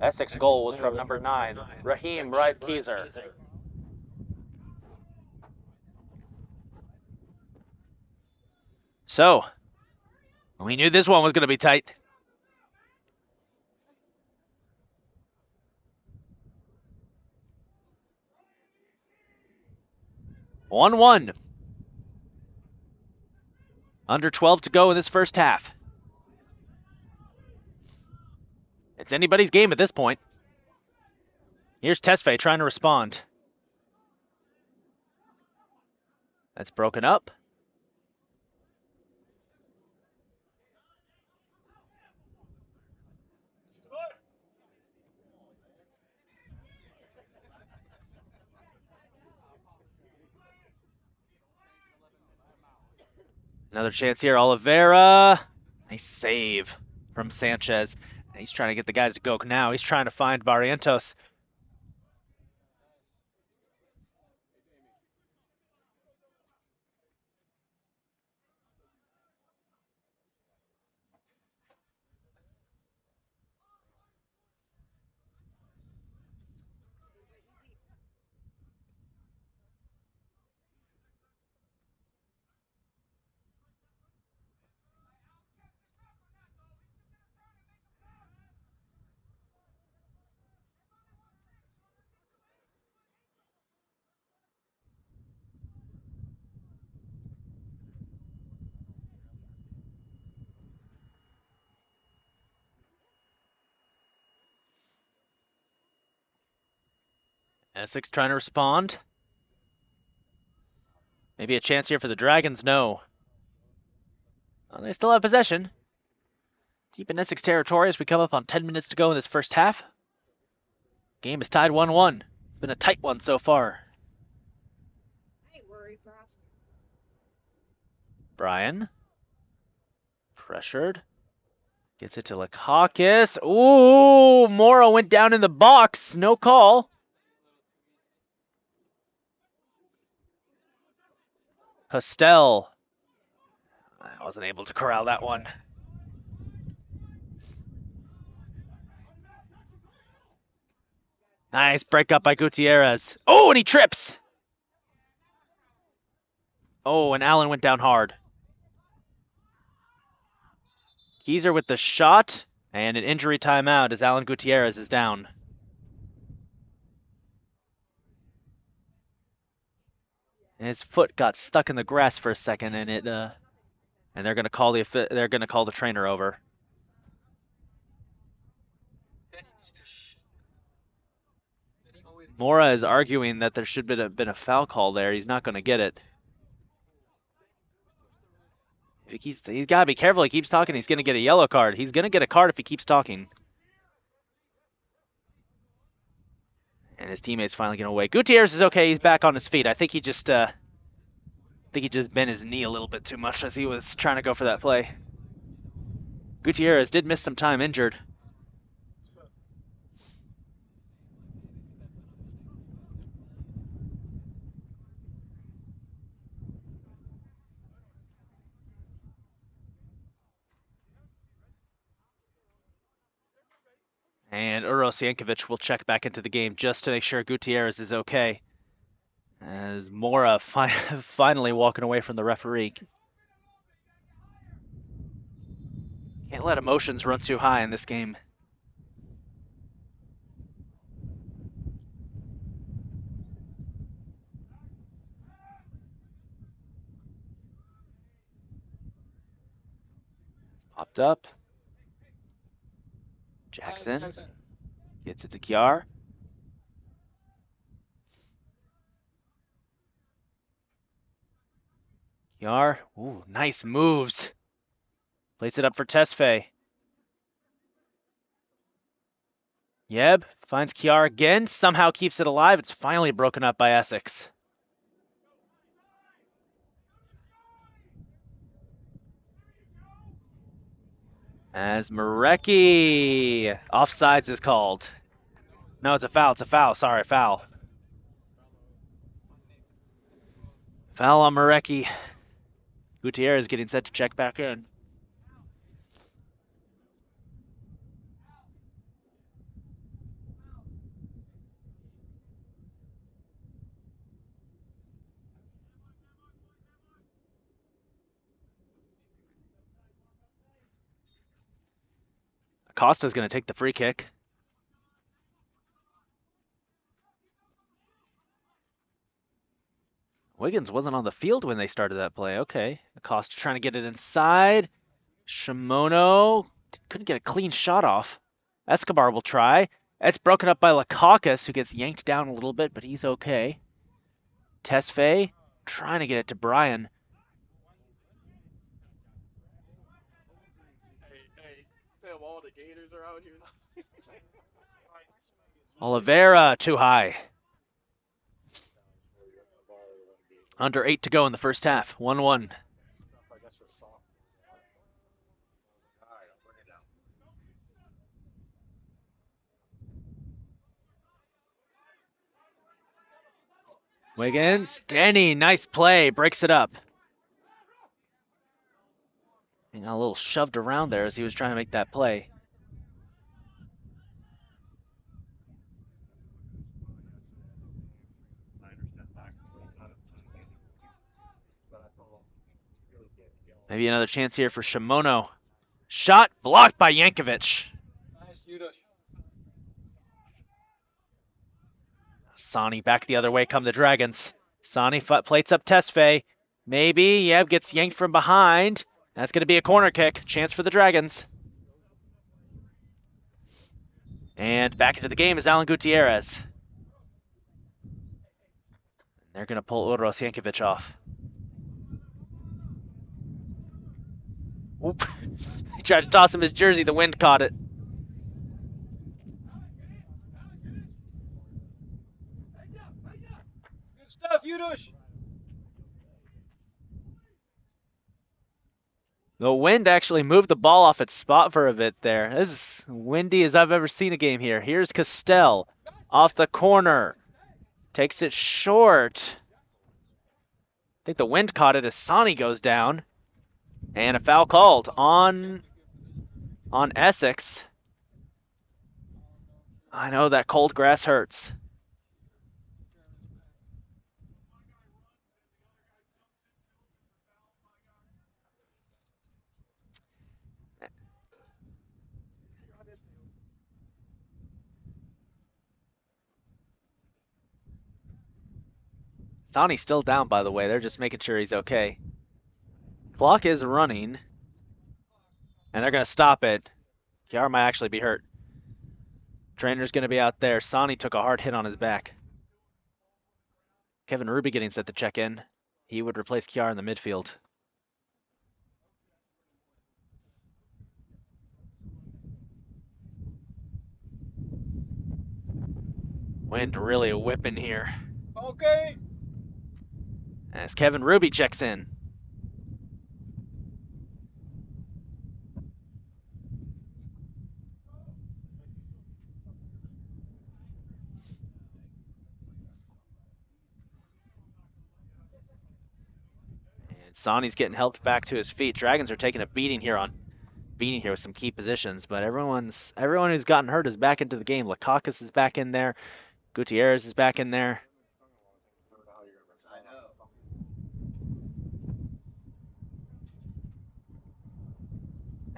Essex goal was from number 9, Raheem Wright-Keyser. So, we knew this one was going to be tight. One-one. Under 12 to go in this first half. It's anybody's game at this point. Here's Tesfaye trying to respond. That's broken up. Another chance here, Oliveira. Nice save from Sanchez. He's trying to get the guys to go now. He's trying to find Barrientos. Essex trying to respond. Maybe a chance here for the Dragons. No. Well, they still have possession. Deep in Essex territory as we come up on 10 minutes to go in this first half. Game is tied 1-1. It's been a tight one so far. I ain't worried, bro. Brian. Pressured. Gets it to Lakakis. Ooh, Mora went down in the box. No call. Hostel. I wasn't able to corral that one. Nice break up by Gutierrez. Oh, and he trips. Oh, and Allen went down hard. Keyser with the shot, and an injury timeout as Alan Gutierrez is down. His foot got stuck in the grass for a second, and they're gonna call the trainer over. Mora is arguing that there should have been a foul call there. He's not gonna get it. He's got to be careful. He keeps talking. He's going to get a yellow card. He's going to get a card if he keeps talking. And his teammate's finally going to wait. Gutierrez is okay. He's back on his feet. I think he just bent his knee a little bit too much as he was trying to go for that play. Gutierrez did miss some time injured. And Uros Yankovic will check back into the game just to make sure Gutierrez is okay. As Mora finally walking away from the referee. Can't let emotions run too high in this game. Popped up. Jackson gets it to Kiar. Kiar, ooh, nice moves. Plays it up for Tesfaye. Yeb finds Kiar again, somehow keeps it alive. It's finally broken up by Essex. As Marecki, offsides is called. No, it's a foul. It's a foul. Sorry, foul. Foul on Marecki. Gutierrez getting set to check back in. Acosta's going to take the free kick. Wiggins wasn't on the field when they started that play. Okay. Acosta trying to get it inside. Shimono couldn't get a clean shot off. Escobar will try. It's broken up by Lakakis, who gets yanked down a little bit, but he's okay. Tesfaye trying to get it to Brian. Hey, tell all the Gators are out here. Oliveira too high. Under 8 to go in the first half. 1-1. Wiggins. Denny, nice play. Breaks it up. He got a little shoved around there as he was trying to make that play. Maybe another chance here for Shimono. Shot blocked by Yankovic. Nice, Yudosh. Sani back the other way come the Dragons. Sani plates up Tesfaye. Maybe, yeah, gets yanked from behind. That's going to be a corner kick. Chance for the Dragons. And back into the game is Alan Gutierrez. They're going to pull Uros Yankovic off. Oop. He tried to toss him his jersey. The wind caught it. Good stuff, Yudosh. The wind actually moved the ball off its spot for a bit there. This is windy as I've ever seen a game here. Here's Castell off the corner. Takes it short. I think the wind caught it as Sani goes down. And a foul called on Essex. I know that cold grass hurts. Sani's still down, by the way. They're just making sure he's okay. Clock is running. And they're going to stop it. Kiara might actually be hurt. Trainer's going to be out there. Sani took a hard hit on his back. Kevin Ruby getting set to check in. He would replace Kiara in the midfield. Wind really whipping here. Okay. As Kevin Ruby checks in. And Sani's getting helped back to his feet. Dragons are taking a beating here with some key positions, but everyone who's gotten hurt is back into the game. Lakakis is back in there. Gutierrez is back in there.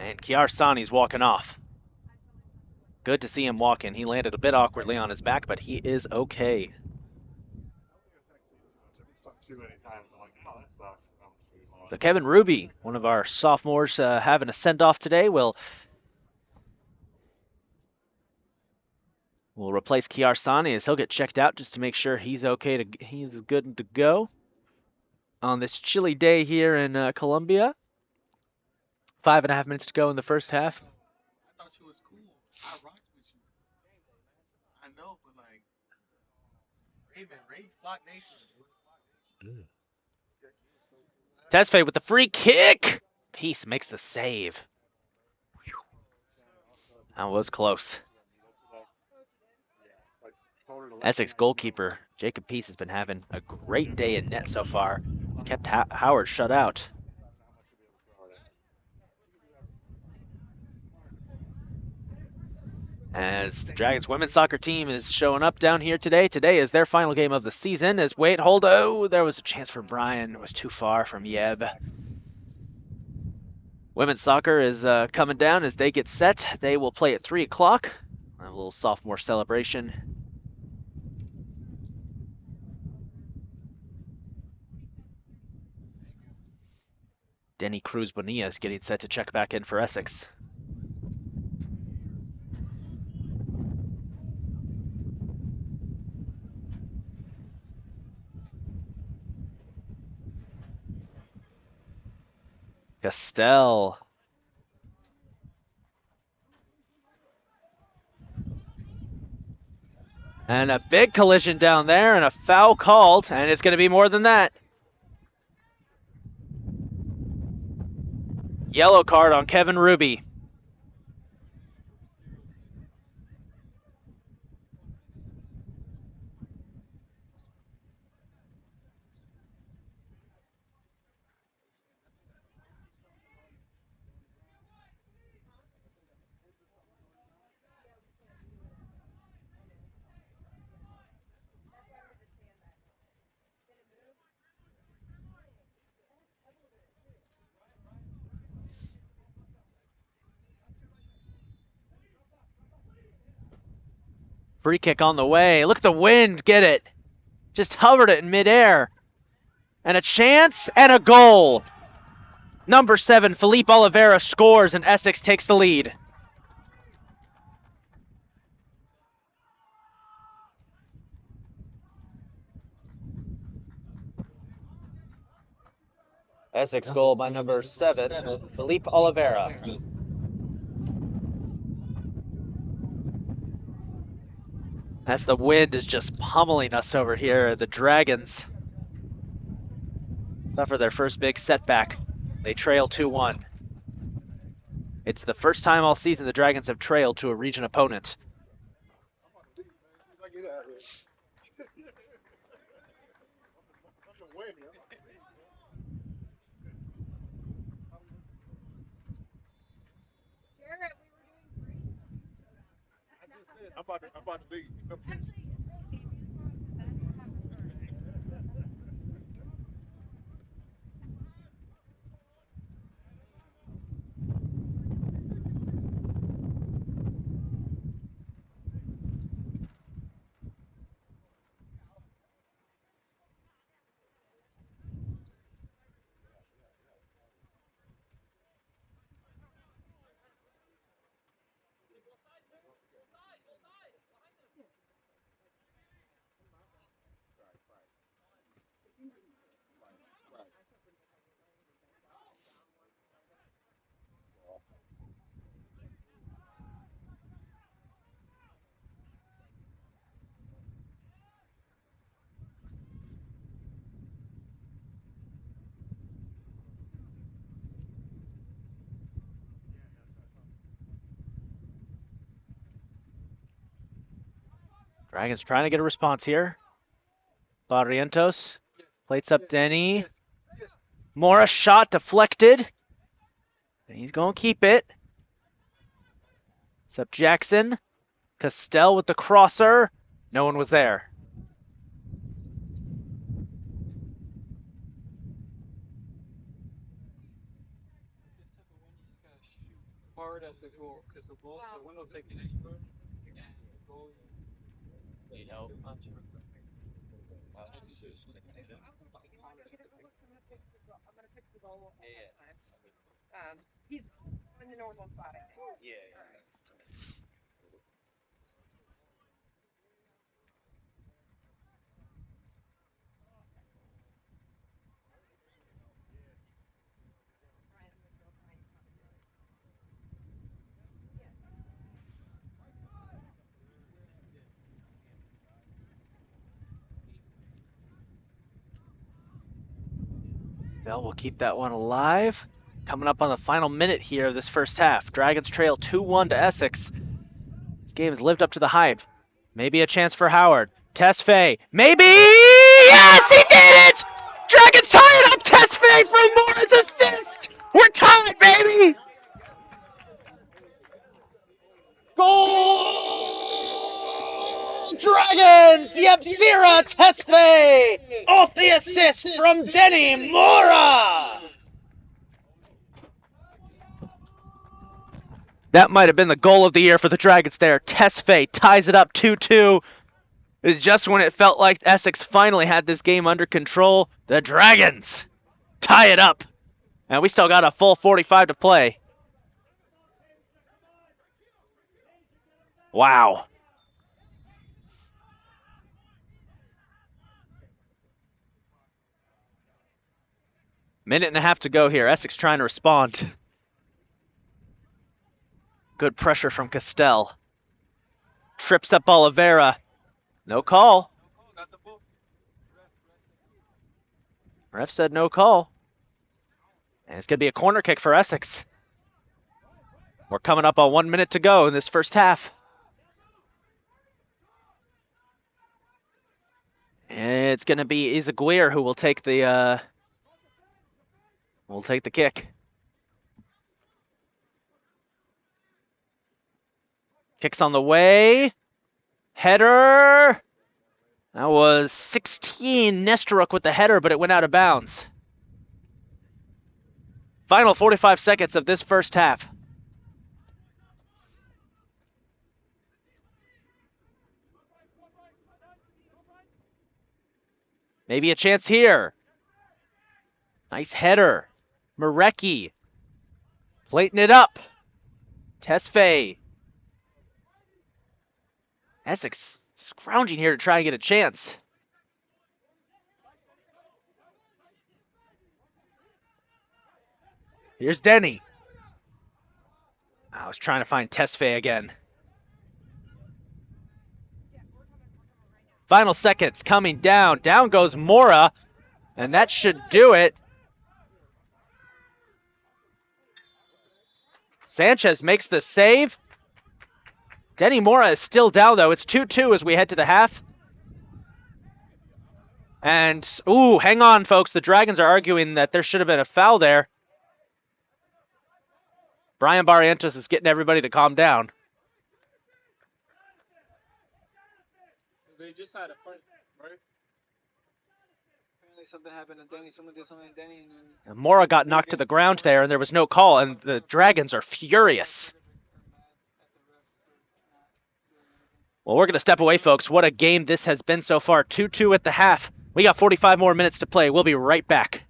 And Kiar Sani's walking off. Good to see him walking. He landed a bit awkwardly on his back, but he is okay. So Kevin Ruby, one of our sophomores having a send-off today, will replace Kiar Sani as he'll get checked out just to make sure he's okay. He's good to go on this chilly day here in Columbia. 5.5 minutes to go in the first half. I thought you was cool. I rocked with you. I know, but like, Raven, Flock Nation. Tesfaye with the free kick. Peace makes the save. That was close. Essex goalkeeper Jacob Peace has been having a great day in net so far. He's kept Howard shut out. As the Dragons women's soccer team is showing up down here today. Today is their final game of the season. As oh, there was a chance for Brian. It was too far from Yeb. Women's soccer is coming down as they get set. They will play at 3 o'clock. A little sophomore celebration. Denny Cruz Bonilla is getting set to check back in for Essex. Castell. And a big collision down there and a foul called, and it's going to be more than that. Yellow card on Kevin Ruby. Free kick on the way. Look at the wind get it. Just hovered it in midair. And a chance and a goal. Number 7, Felipe Oliveira scores and Essex takes the lead. Essex goal by number 7, Felipe Oliveira. As the wind is just pummeling us over here, the Dragons suffer their first big setback. They trail 2-1. It's the first time all season the Dragons have trailed to a region opponent. I'm about to leave. Dragons trying to get a response here. Barrientos plates up Denny. Mora shot deflected. He's going to keep it. It's up Jackson. Castell with the crosser. No one was there. Hard at the goal, because the ball, the wind will take it anywhere. The goal, Need help? I'm gonna pick the goal. He's in the normal spot, I think. Yeah. Still, we'll keep that one alive. Coming up on the final minute here of this first half. Dragons trail 2-1 to Essex. game has lived up to the hype. Maybe a chance for Howard. Tesfaye. Maybe! Yes, he did it! Dragons tie it up! Tesfaye from Mora's assist! We're tied, baby! Goal! Dragons! Yepsira Tesfaye off the assist from Denny Mora! That might have been the goal of the year for the Dragons there. Tesfaye ties it up 2-2. It's just when it felt like Essex finally had this game under control, the Dragons tie it up. And we still got a full 45 to play. Wow. Minute and a half to go here. Essex trying to respond. Good pressure from Castell. Trips up Oliveira. No call. Got the ball. Ref said no call. And it's going to be a corner kick for Essex. We're coming up on 1 minute to go in this first half. And it's going to be Izaguirre who will take the kick. Kicks on the way. Header. That was 16. Nesteruk with the header, but it went out of bounds. Final 45 seconds of this first half. Maybe a chance here. Nice header. Marecki. Plating it up. Tesfaye. Essex scrounging here to try and get a chance. Here's Denny. I was trying to find Tesfaye again. Final seconds coming down. Down goes Mora, and that should do it. Sanchez makes the save. Denny Mora is still down, though. It's 2-2 as we head to the half. And, ooh, hang on, folks. The Dragons are arguing that there should have been a foul there. Brian Barrientos is getting everybody to calm down. They just had a fight, right? Apparently something happened to Denny. Someone did something to Denny. And Mora got knocked to the ground there, and there was no call, and the Dragons are furious. Well, we're going to step away, folks. What a game this has been so far. 2-2 at the half. We got 45 more minutes to play. We'll be right back.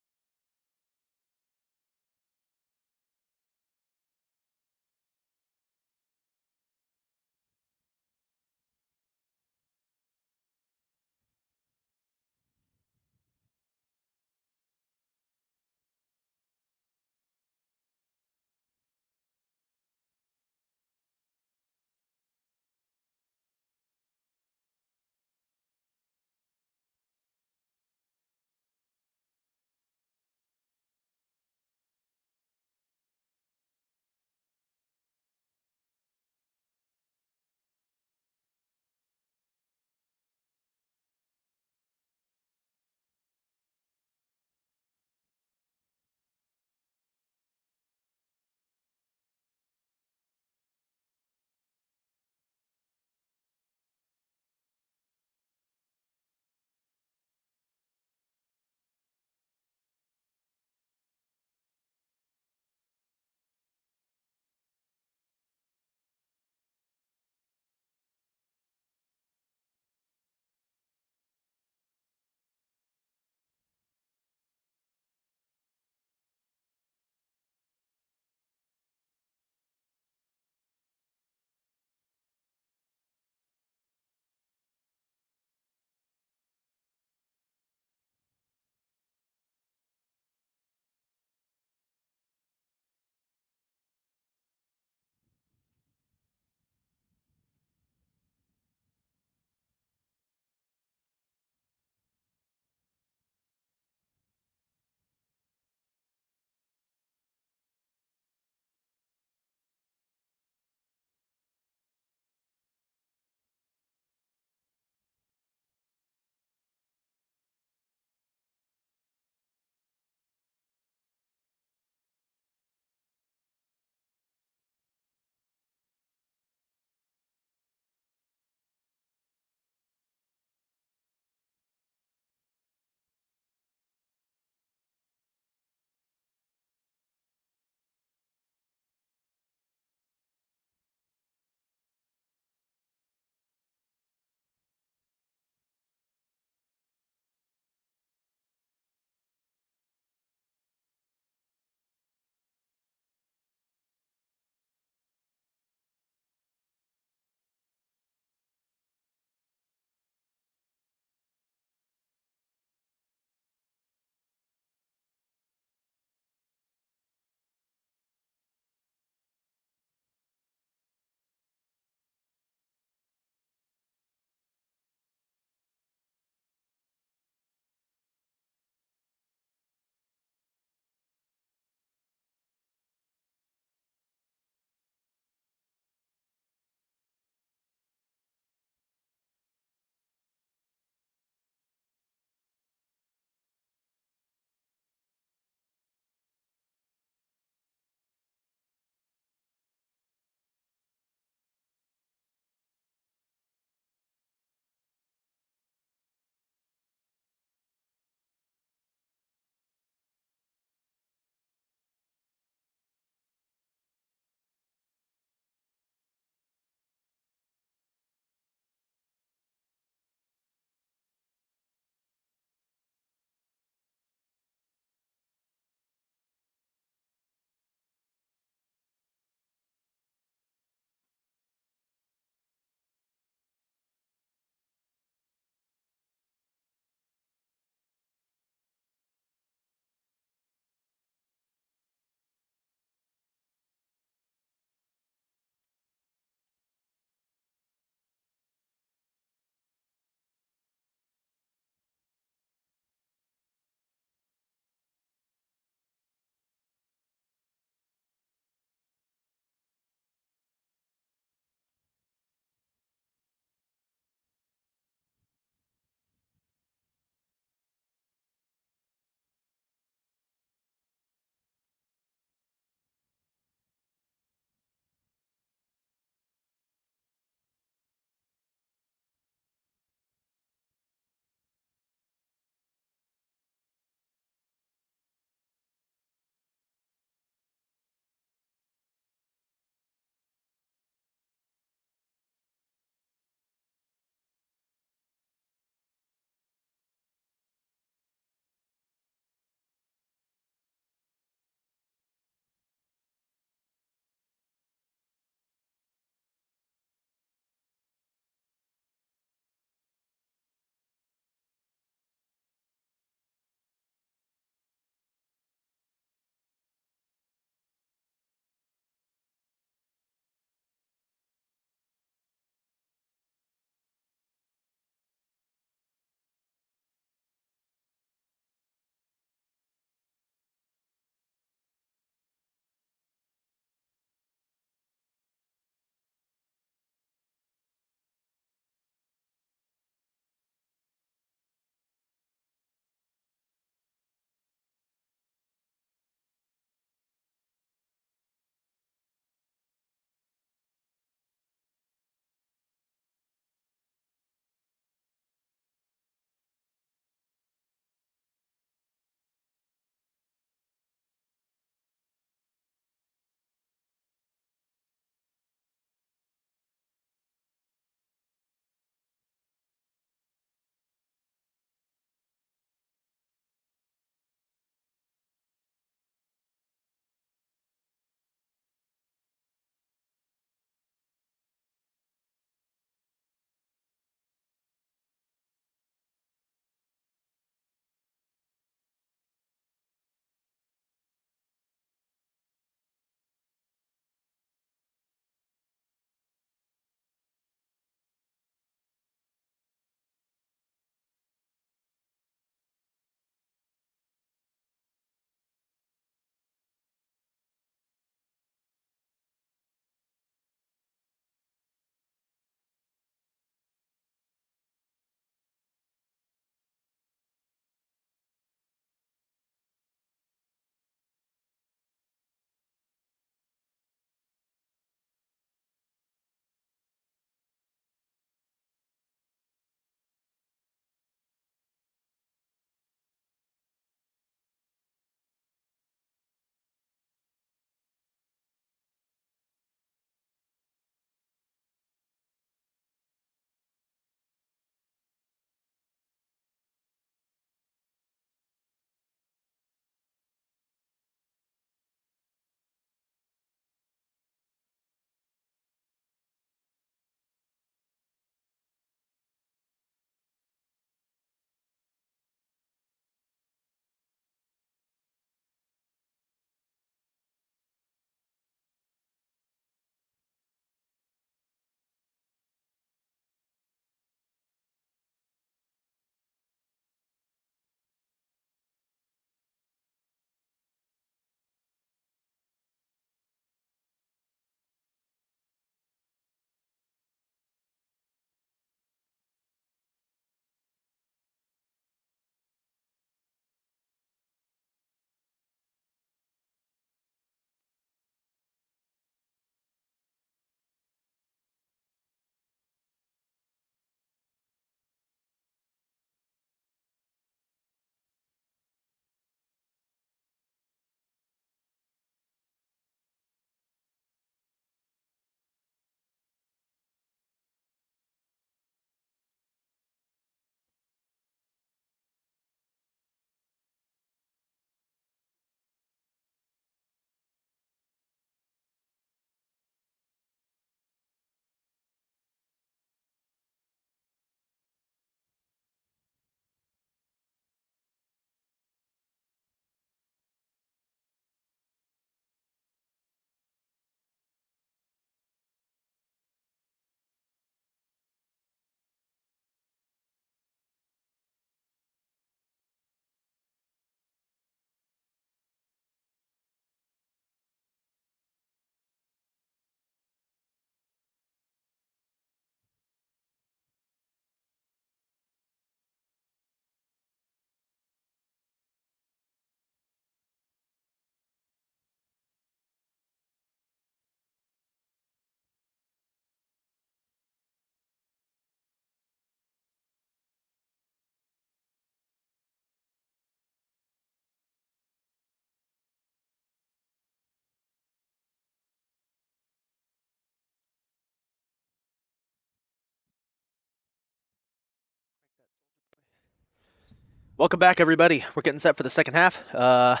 Welcome back, everybody. We're getting set for the second half. As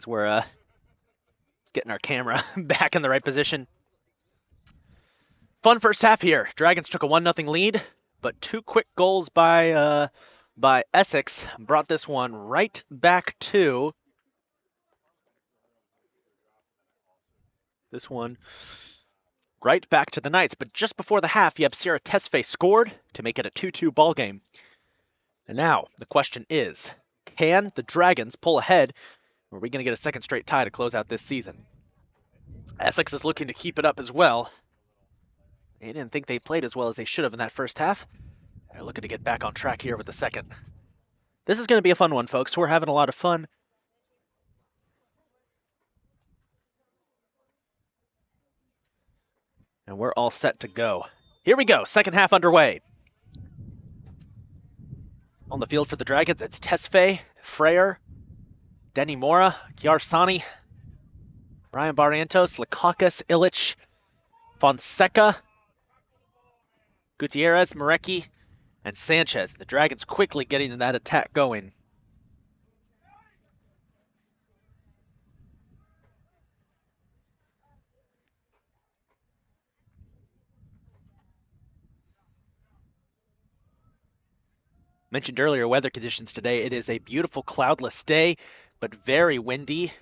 we're getting our camera back in the right position. Fun first half here. Dragons took a 1-0 lead, but 2 quick goals by Essex brought this one right back to the Knights. But just before the half, Yabsira Tesfaye scored to make it a 2-2 ball game. And now the question is, can the Dragons pull ahead? Or are we going to get a second straight tie to close out this season? Essex is looking to keep it up as well. They didn't think they played as well as they should have in that first half. They're looking to get back on track here with the second. This is going to be a fun one, folks. We're having a lot of fun. And we're all set to go. Here we go, second half underway. On the field for the Dragons, it's Tesfaye, Freyer, Denny Mora, Gyarsani, Ryan Barrientos, Lakakis, Illich, Fonseca, Gutierrez, Marecki, and Sanchez. The Dragons quickly getting that attack going. Mentioned earlier weather conditions today. It is a beautiful cloudless day, but very windy.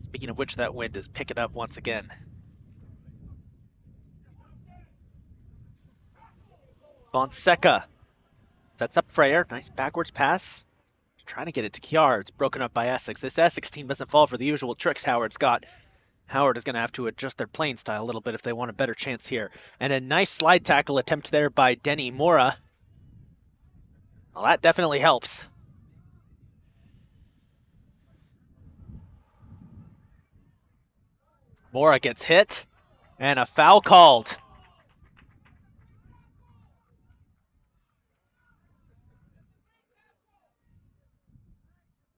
Speaking of which, that wind is picking up once again. Fonseca sets up Freyer. Nice backwards pass. Trying to get it to Kiar. It's broken up by Essex. This Essex team doesn't fall for the usual tricks Howard's got. Howard is going to have to adjust their playing style a little bit if they want a better chance here. And a nice slide tackle attempt there by Denny Mora. Well, that definitely helps. Mora gets hit, and a foul called.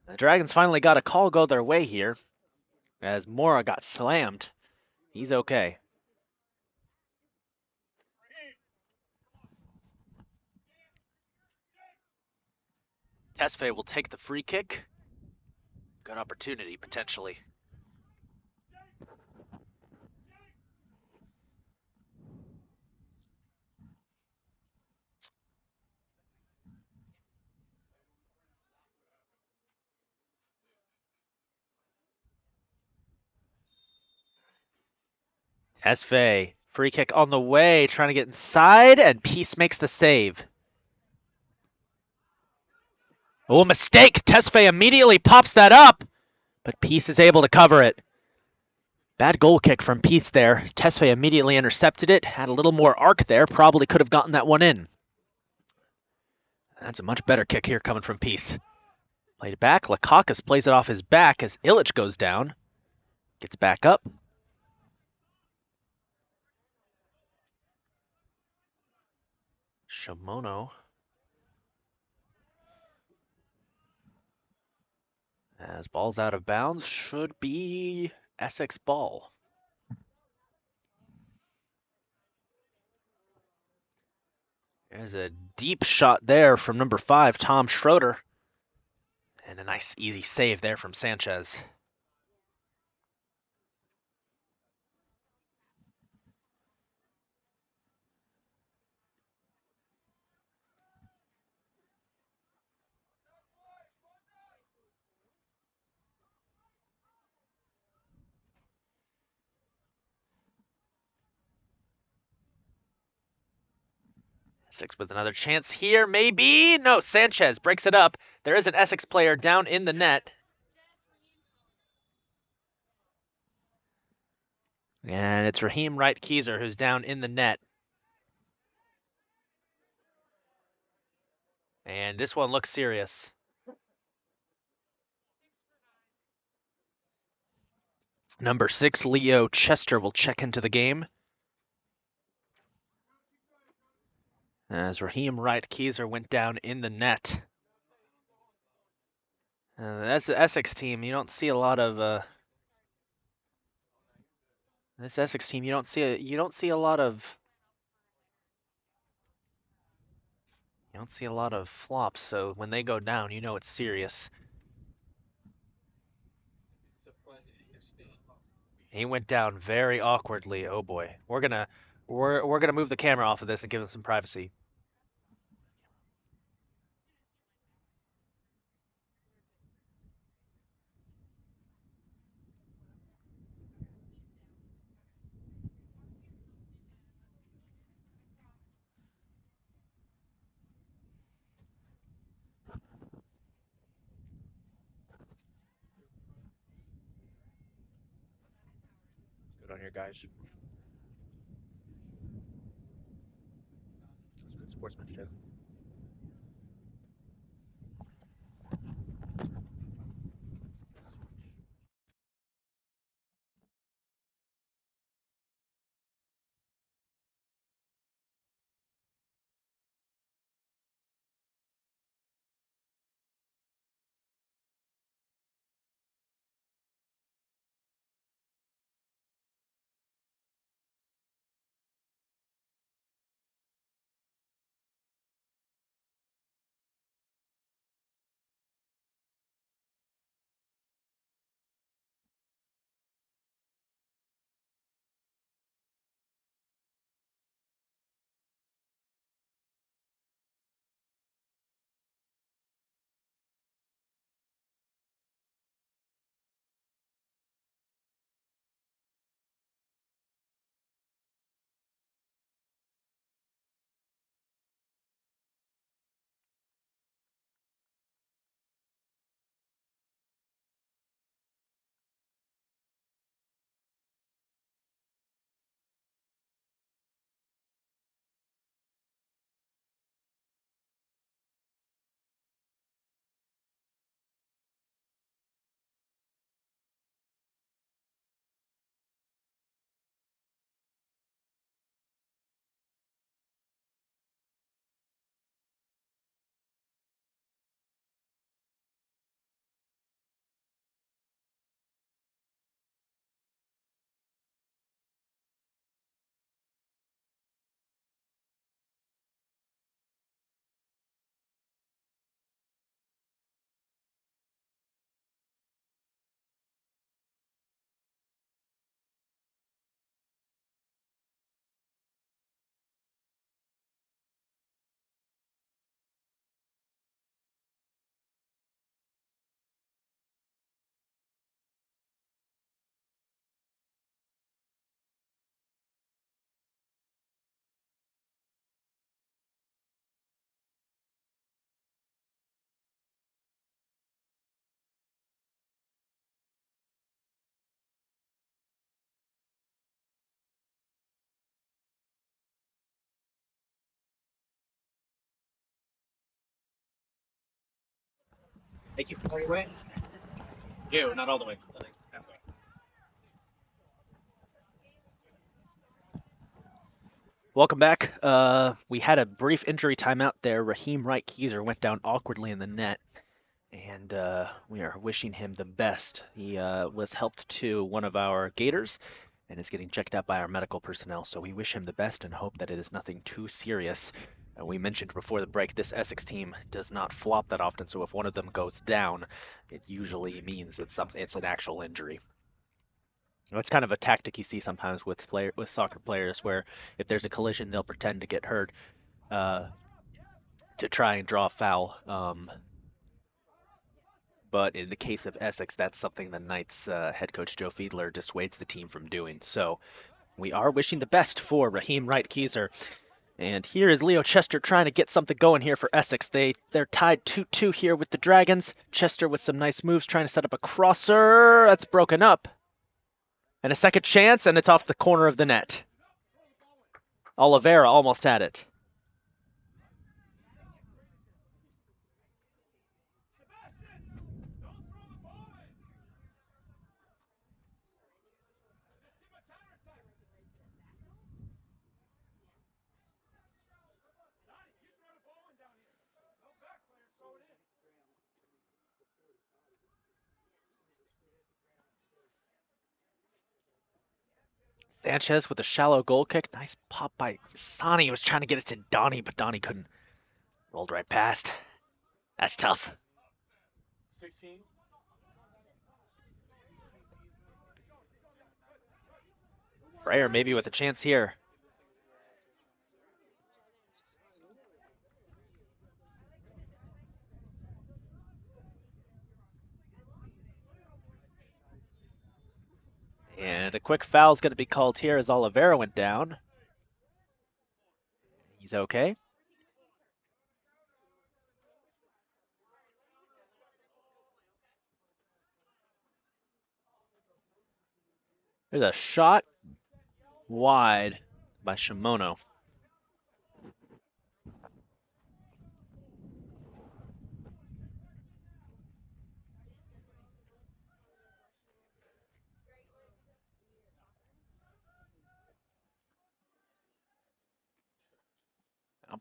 The Dragons finally got a call go their way here, as Mora got slammed. He's okay. Tesfaye will take the free kick. Good opportunity, potentially. Tesfaye, free kick on the way, trying to get inside, and Peace makes the save. Oh, mistake! Tesfaye immediately pops that up, but Peace is able to cover it. Bad goal kick from Peace there. Tesfaye immediately intercepted it, had a little more arc there, probably could have gotten that one in. That's a much better kick here coming from Peace. Played it back, Lakakis plays it off his back as Illich goes down. Gets back up. Shimono. As ball's out of bounds, should be Essex ball. There's a deep shot there from number 5, Tom Schroeder. And a nice easy save there from Sanchez. Essex with another chance here, maybe? No, Sanchez breaks it up. There is an Essex player down in the net. And it's Raheem Wright-Keyser who's down in the net. And this one looks serious. Number 6, Leo Chester, will check into the game. As Raheem Wright-Keyser went down in the net. That's the Essex team. You don't see a lot of This Essex team, you don't see a lot of flops. So when they go down, you know it's serious. Surprised if he can stay. He went down very awkwardly. Oh boy, we're gonna move the camera off of this and give him some privacy. Good on here, guys. That's good sportsmanship. Thank you. All the way? You, not all the way. Halfway. Welcome back. We had a brief injury timeout there. Raheem Wright Keyser went down awkwardly in the net, and we are wishing him the best. He was helped to one of our Gators and is getting checked out by our medical personnel, so we wish him the best and hope that it is nothing too serious. We mentioned before the break, this Essex team does not flop that often, so if one of them goes down, it usually means it's an actual injury. You know, it's kind of a tactic you see sometimes with soccer players, where if there's a collision, they'll pretend to get hurt uh, to try and draw a foul. But in the case of Essex, that's something the Knights head coach Joe Fiedler dissuades the team from doing. So we are wishing the best for Raheem Wright Keyser. And here is Leo Chester trying to get something going here for Essex. They're tied 2-2 here with the Dragons. Chester with some nice moves trying to set up a crosser. That's broken up. And a second chance, and it's off the corner of the net. Oliveira almost had it. Sanchez with a shallow goal kick. Nice pop by Sonny. He was trying to get it to Donnie, but Donnie couldn't. Rolled right past. That's tough. 16. Freyer maybe with a chance here. And a quick foul is going to be called here as Oliveira went down. He's okay. There's a shot wide by Shimono.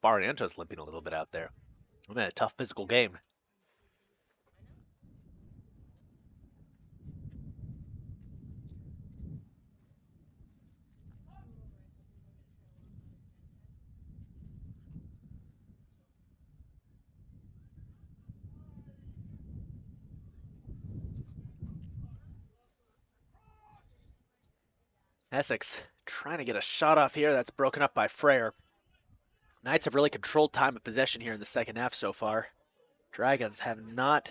Barriento's limping a little bit out there. I'm in a tough physical game. Essex trying to get a shot off here. That's broken up by Freyer. Knights have really controlled time of possession here in the second half so far. Dragons have not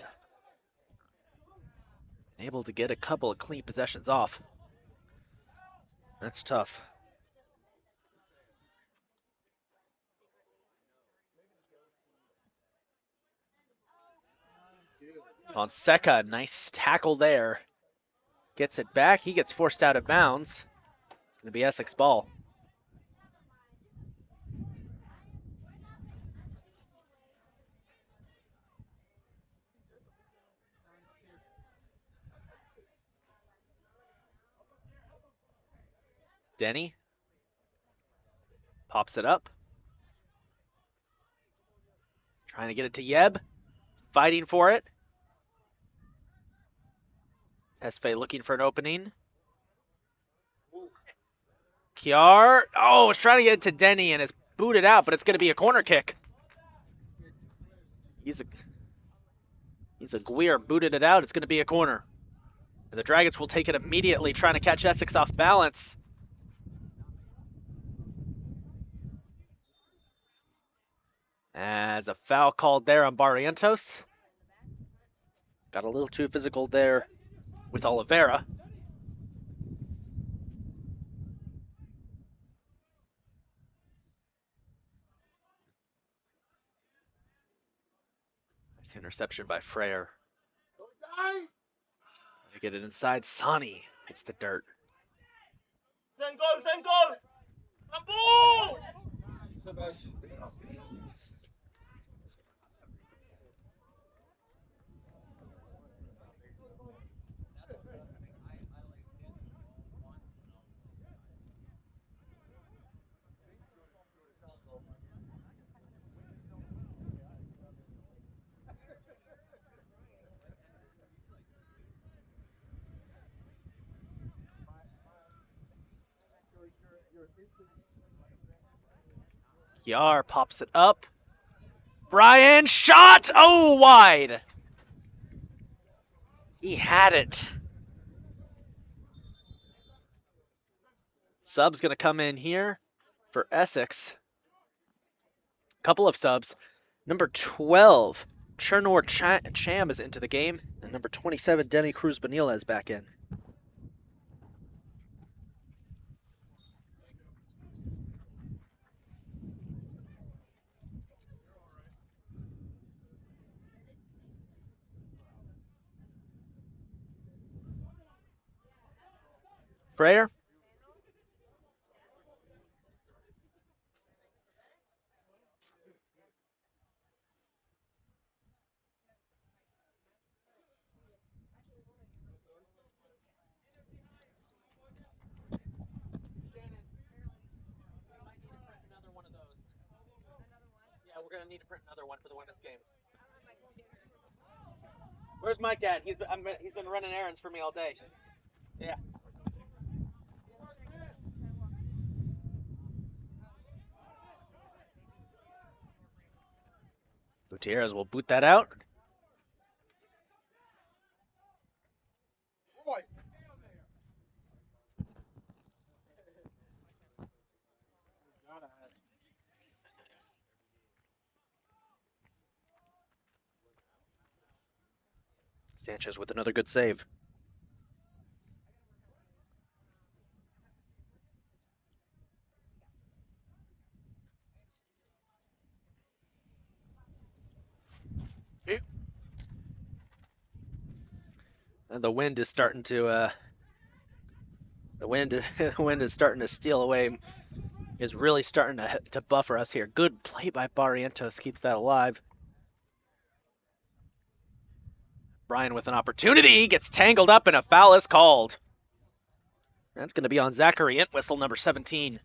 been able to get a couple of clean possessions off. That's tough. Fonseca, nice tackle there. Gets it back. He gets forced out of bounds. It's going to be Essex ball. Denny pops it up. Trying to get it to Yeb. Fighting for it. Esfe looking for an opening. Kiar. Oh, was trying to get it to Denny and it's booted out, but it's going to be a corner kick. He's a Guir, booted it out. It's going to be a corner. And the Dragons will take it immediately, trying to catch Essex off balance. As a foul called there on Barrientos. Got a little too physical there with Oliveira. Nice interception by Freyer. They get it inside. Sonny hits the dirt. Send goal! And ball! Sebastian. Yar pops it up. Brian shot! Oh, wide! He had it. Sub's going to come in here for Essex. Couple of subs. Number 12, Chernor Cham is into the game. And number 27, Denny Cruz Benila is back in. Freyer. Yeah, we're gonna need to print another one for the women's game. Where's Mike at? He's been running errands for me all day. Yeah. Gutierrez will boot that out. Sanchez with another good save. And the wind is starting to the wind is starting to steal away. Is really starting to buffer us here. Good play by Barrientos, keeps that alive. Brian with an opportunity, gets tangled up and a foul is called. That's going to be on Zachary Entwistle, number 17.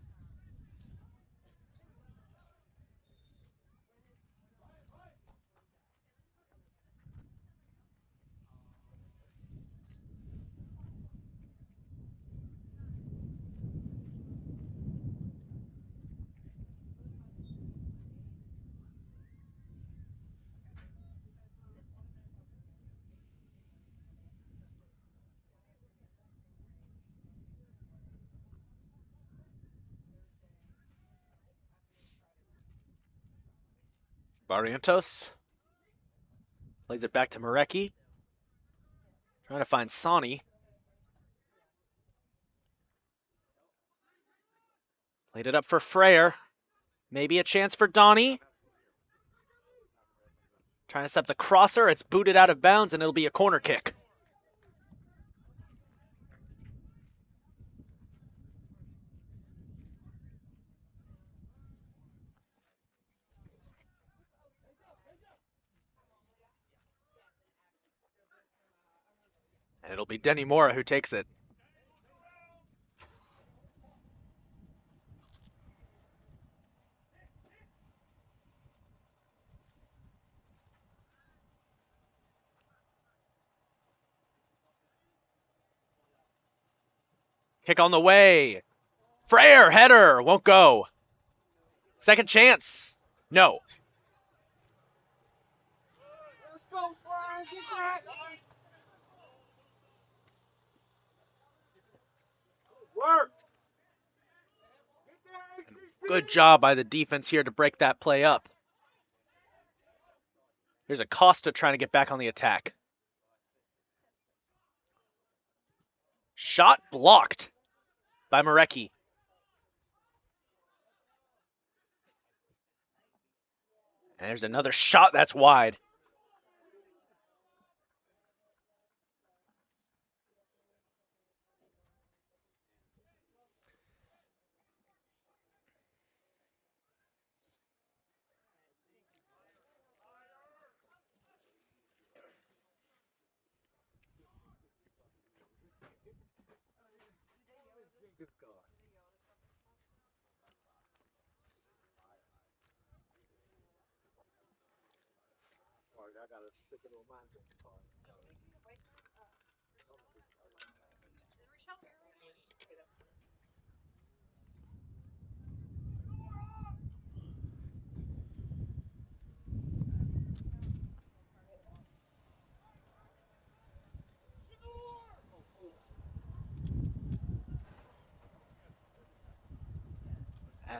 Barrientos plays it back to Marecki. Trying to find Sani. Played it up for Freyer. Maybe a chance for Donnie. Trying to set the crosser. It's booted out of bounds and it'll be a corner kick. And it'll be Denny Mora who takes it. Kick on the way. Freyer, header, won't go. Second chance. No. Let's go, Brian. Get that. Work. Good job by the defense here to break that play up. Here's Acosta trying to get back on the attack. Shot blocked by Marecki. And there's another shot that's wide.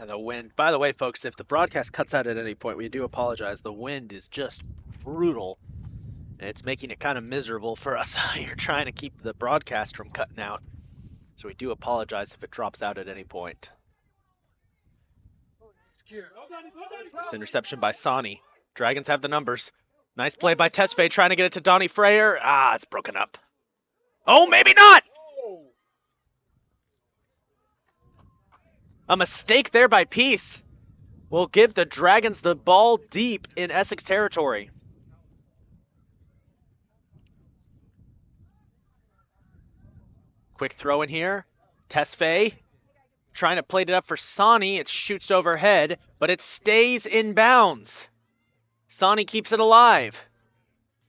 And the wind. By the way, folks, if the broadcast cuts out at any point, we do apologize. The wind is just brutal. And it's making it kind of miserable for us here trying to keep the broadcast from cutting out. So we do apologize if it drops out at any point. This interception by Sani. Dragons have the numbers. Nice play by Tesfaye trying to get it to Donnie Freyer. Ah, it's broken up. Oh, maybe not! A mistake there by Peace will give the Dragons the ball deep in Essex territory. Quick throw in here. Tesfaye trying to plate it up for Sani. It shoots overhead, but it stays in bounds. Sani keeps it alive.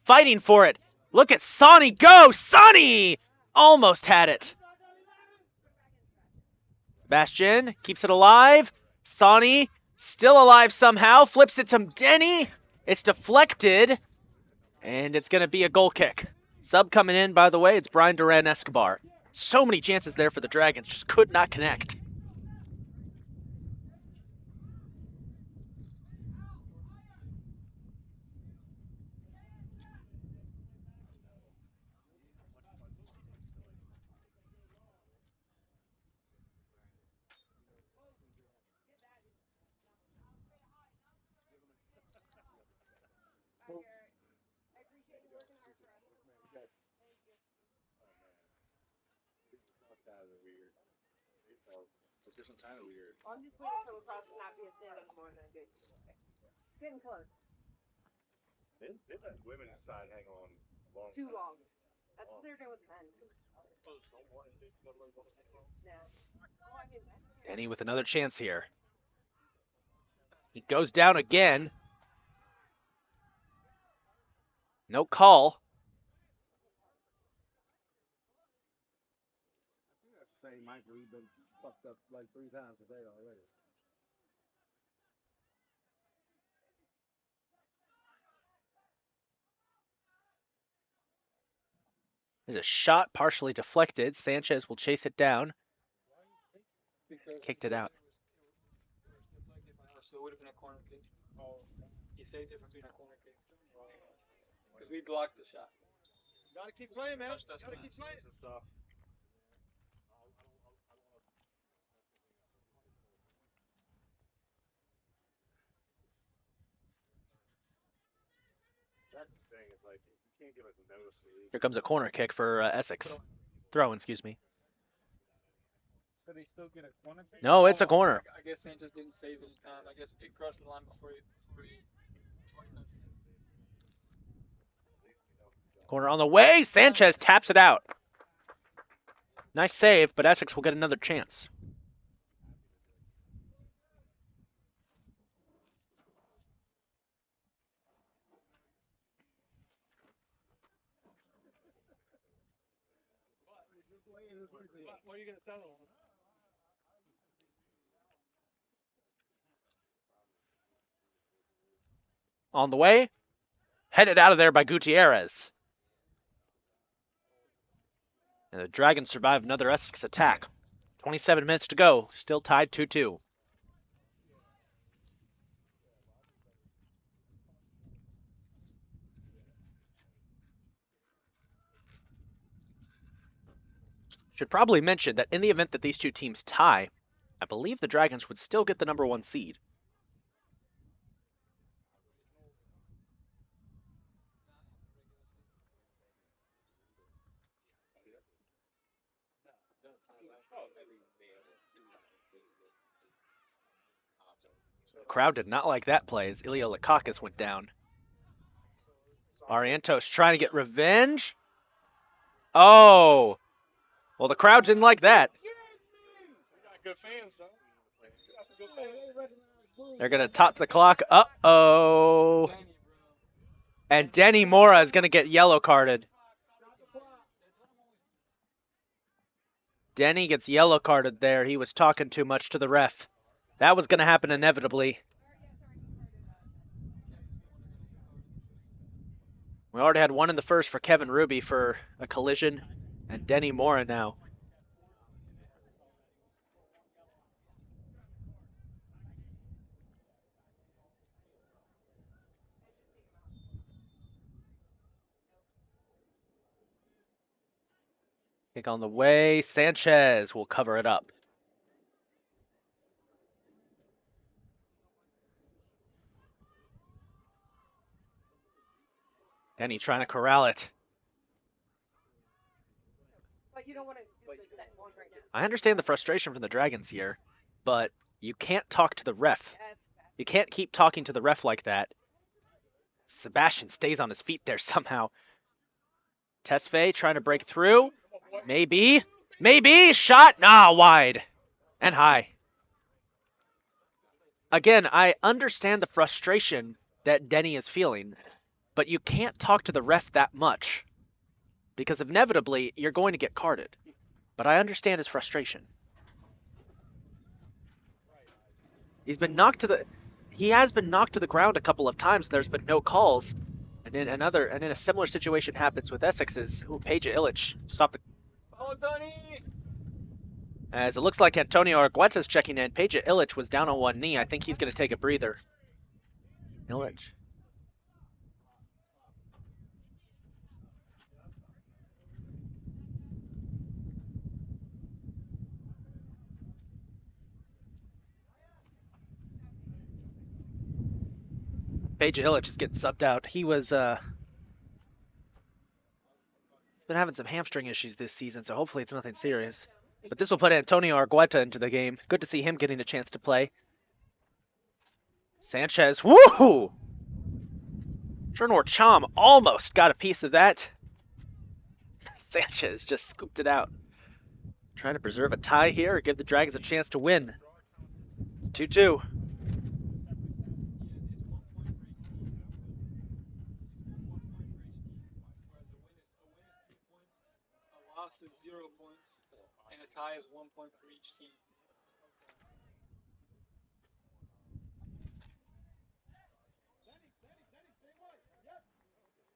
Fighting for it. Look at Sani go! Sani almost had it. Sebastian keeps it alive. Sani still alive somehow. Flips it to Denny. It's deflected, and it's going to be a goal kick. Sub coming in, by the way, it's Brian Duran Escobar. So many chances there for the Dragons, just could not connect. I appreciate you working hard for us. Thank you. It's just kind of weird. I'm just waiting to come across and not be a sin anymore than good. Getting close. They let women's side hang on long. Too long. That's what they're doing with men. Yeah. Well, I mean, Denny with another chance here. He goes down again. No call. I think that's the same Michael. He's been fucked up like 3 times today already. There's a shot partially deflected. Sanchez will chase it down. Because Kicked it out. it was deflected by us, so it would have been a corner kick. Oh, he saved it from being a corner kick. Because we blocked the shot. Gotta keep playing, man. Gotta keep playing. Stuff. That's the thing. It's like you can't give us no sleep. Here comes a corner kick for Essex. Throw, excuse me. Did he still get a corner kick? No, it's a corner. I guess Sanchez didn't save it in time. I guess it crossed the line before he touched it. Corner on the way. Sanchez taps it out. Nice save, but Essex will get another chance. What are you gonna tell him? On the way. Headed out of there by Gutierrez. And the Dragons survive another Essex attack. 27 minutes to go. Still tied 2-2. Should probably mention that in the event that these two teams tie, I believe the Dragons would still get the number 1 seed. The crowd did not like that play as Ilya Lakakis went down. Barrientos trying to get revenge. Oh! Well, the crowd didn't like that. We got good fans, though. We got some good fans. They're going to top the clock. Uh-oh. And Denny Mora is going to get yellow carded. Denny gets yellow carded there. He was talking too much to the ref. That was going to happen inevitably. We already had one in the first for Kevin Ruby for a collision, and Denny Mora now. Kick on the way. Sanchez will cover it up. Denny trying to corral it. but you don't want to do the set one right now. I understand the frustration from the Dragons here, but you can't talk to the ref. Yes. You can't keep talking to the ref like that. Sebastian stays on his feet there somehow. Tesfaye trying to break through. Maybe. Maybe. Shot. Nah, wide. And high. Again, I understand the frustration that Denny is feeling, but you can't talk to the ref that much because inevitably you're going to get carded. But I understand his frustration. He's been knocked to the... he has been knocked to the ground a couple of times. There's been no calls. And then a similar situation happens with Essex's. Ooh, Peja Illich. Stop the. Oh, Donnie! As it looks like Antonio Argueta's checking in. Peja Illich was down on one knee. I think he's going to take a breather. Illich. Peja Illich is getting subbed out. He was been having some hamstring issues this season, so hopefully it's nothing serious. But this will put Antonio Argueta into the game. Good to see him getting a chance to play. Sanchez, woohoo! Chernor Chom almost got a piece of that. Sanchez just scooped it out. Trying to preserve a tie here or give the Dragons a chance to win. 2-2. A loss is 0 points, and a tie is 1 point for each team.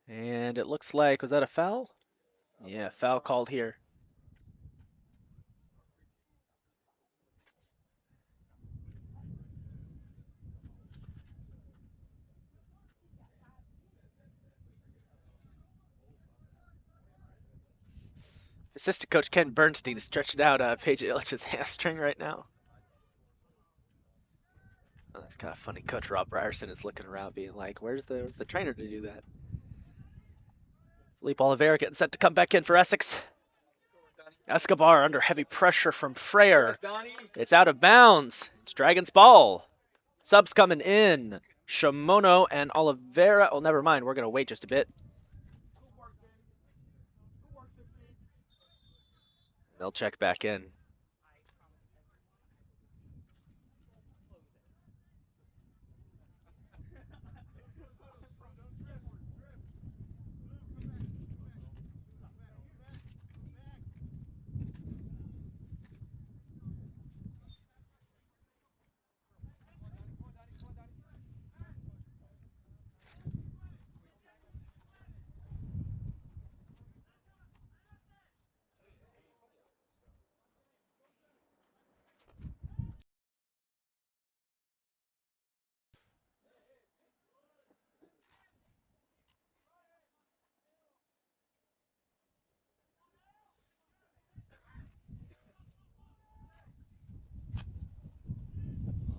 And it looks like, was that a foul? Yeah, foul called here. Assistant coach Ken Bernstein is stretching out Peja Illich's hamstring right now. Oh, that's kind of funny. Coach Rob Ryerson is looking around being like, where's the trainer to do that? Felipe Oliveira getting set to come back in for Essex. Escobar under heavy pressure from Freyr. It's out of bounds. It's Dragons ball. Subs coming in. Shimono and Oliveira. Oh, never mind. We're going to wait just a bit. They'll check back in.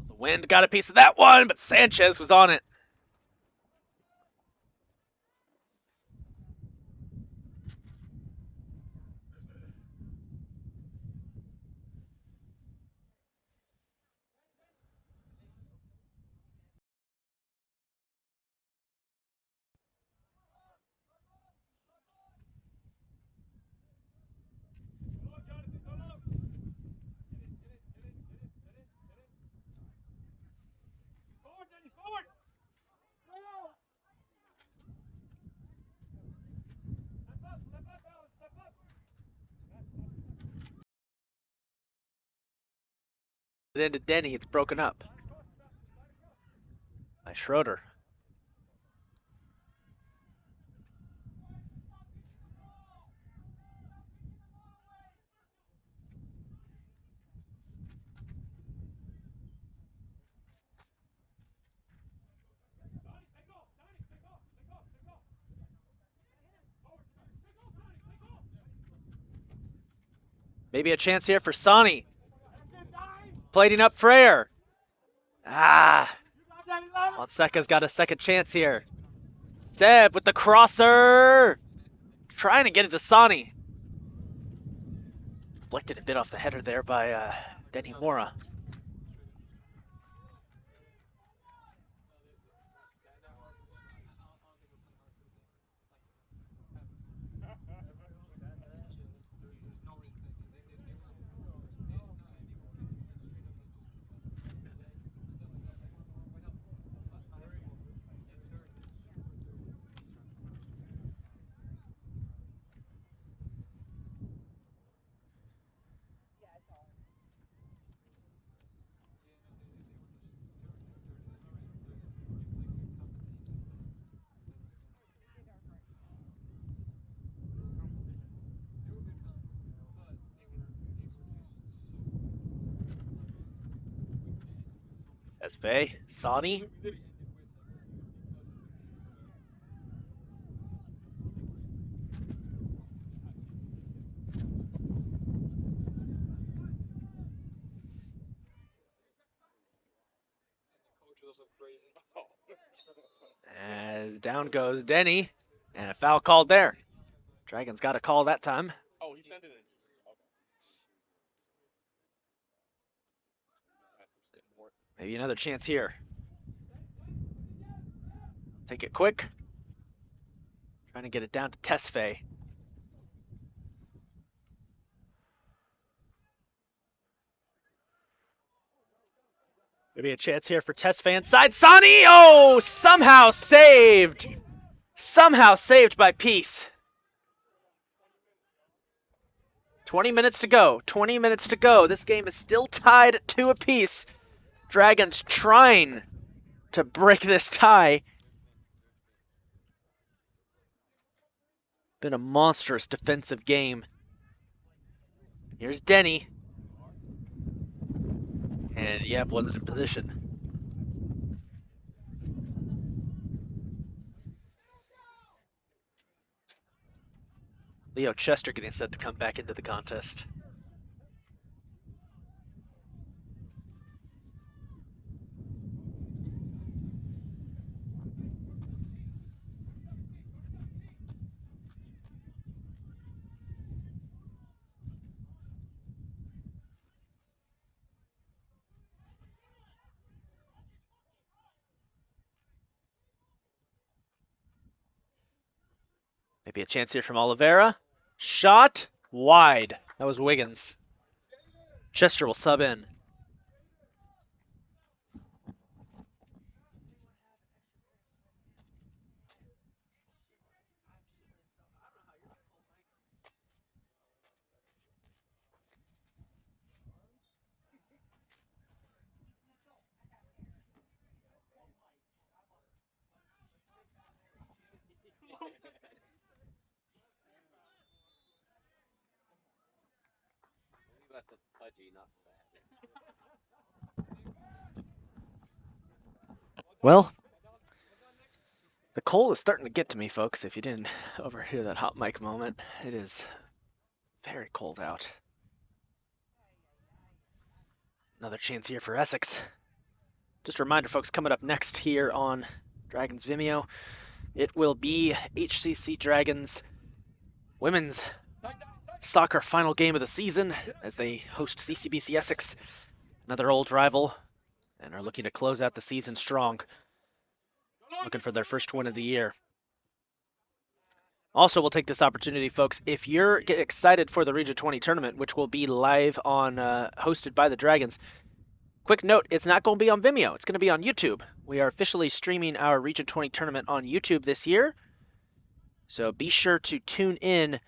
The wind got a piece of that one, but Sanchez was on it. It ended Denny. It's broken up by Schroeder. Maybe a chance here for Sonny. Plating up Freyr. Fonseca's got a second chance here. Seb with the crosser. Trying to get it to Sonny. Deflected a bit off the header there by Denny Mora. As Faye, Sani. Coach was so crazy. As down goes Denny. And a foul called there. Dragons got a call that time. Oh, he sent it in. Maybe another chance here. Take it quick. Trying to get it down to Tesfaye. Maybe a chance here for Tesfaye inside. Sani! Oh, somehow saved. Somehow saved by Peace. 20 minutes to go. 20 minutes to go. This game is still tied at 2 apiece. Dragons trying to break this tie. Been a monstrous defensive game. Here's Denny. And yep, wasn't in position. Leo Chester getting set to come back into the contest. Maybe a chance here from Oliveira. Shot wide. That was Wiggins. Chester will sub in. Well, the cold is starting to get to me, folks. If you didn't overhear that hot mic moment, it is very cold out. Another chance here for Essex. Just a reminder, folks, coming up next here on Dragons Vimeo, it will be HCC Dragons women's soccer final game of the season as they host CCBC Essex, another old rival, and are looking to close out the season strong, looking for their first win of the year. Also, we'll take this opportunity, folks, if you're getting excited for the Region 20 tournament, which will be live on, hosted by the Dragons, quick note, it's not going to be on Vimeo. It's going to be on YouTube. We are officially streaming our Region 20 tournament on YouTube this year. So be sure to tune in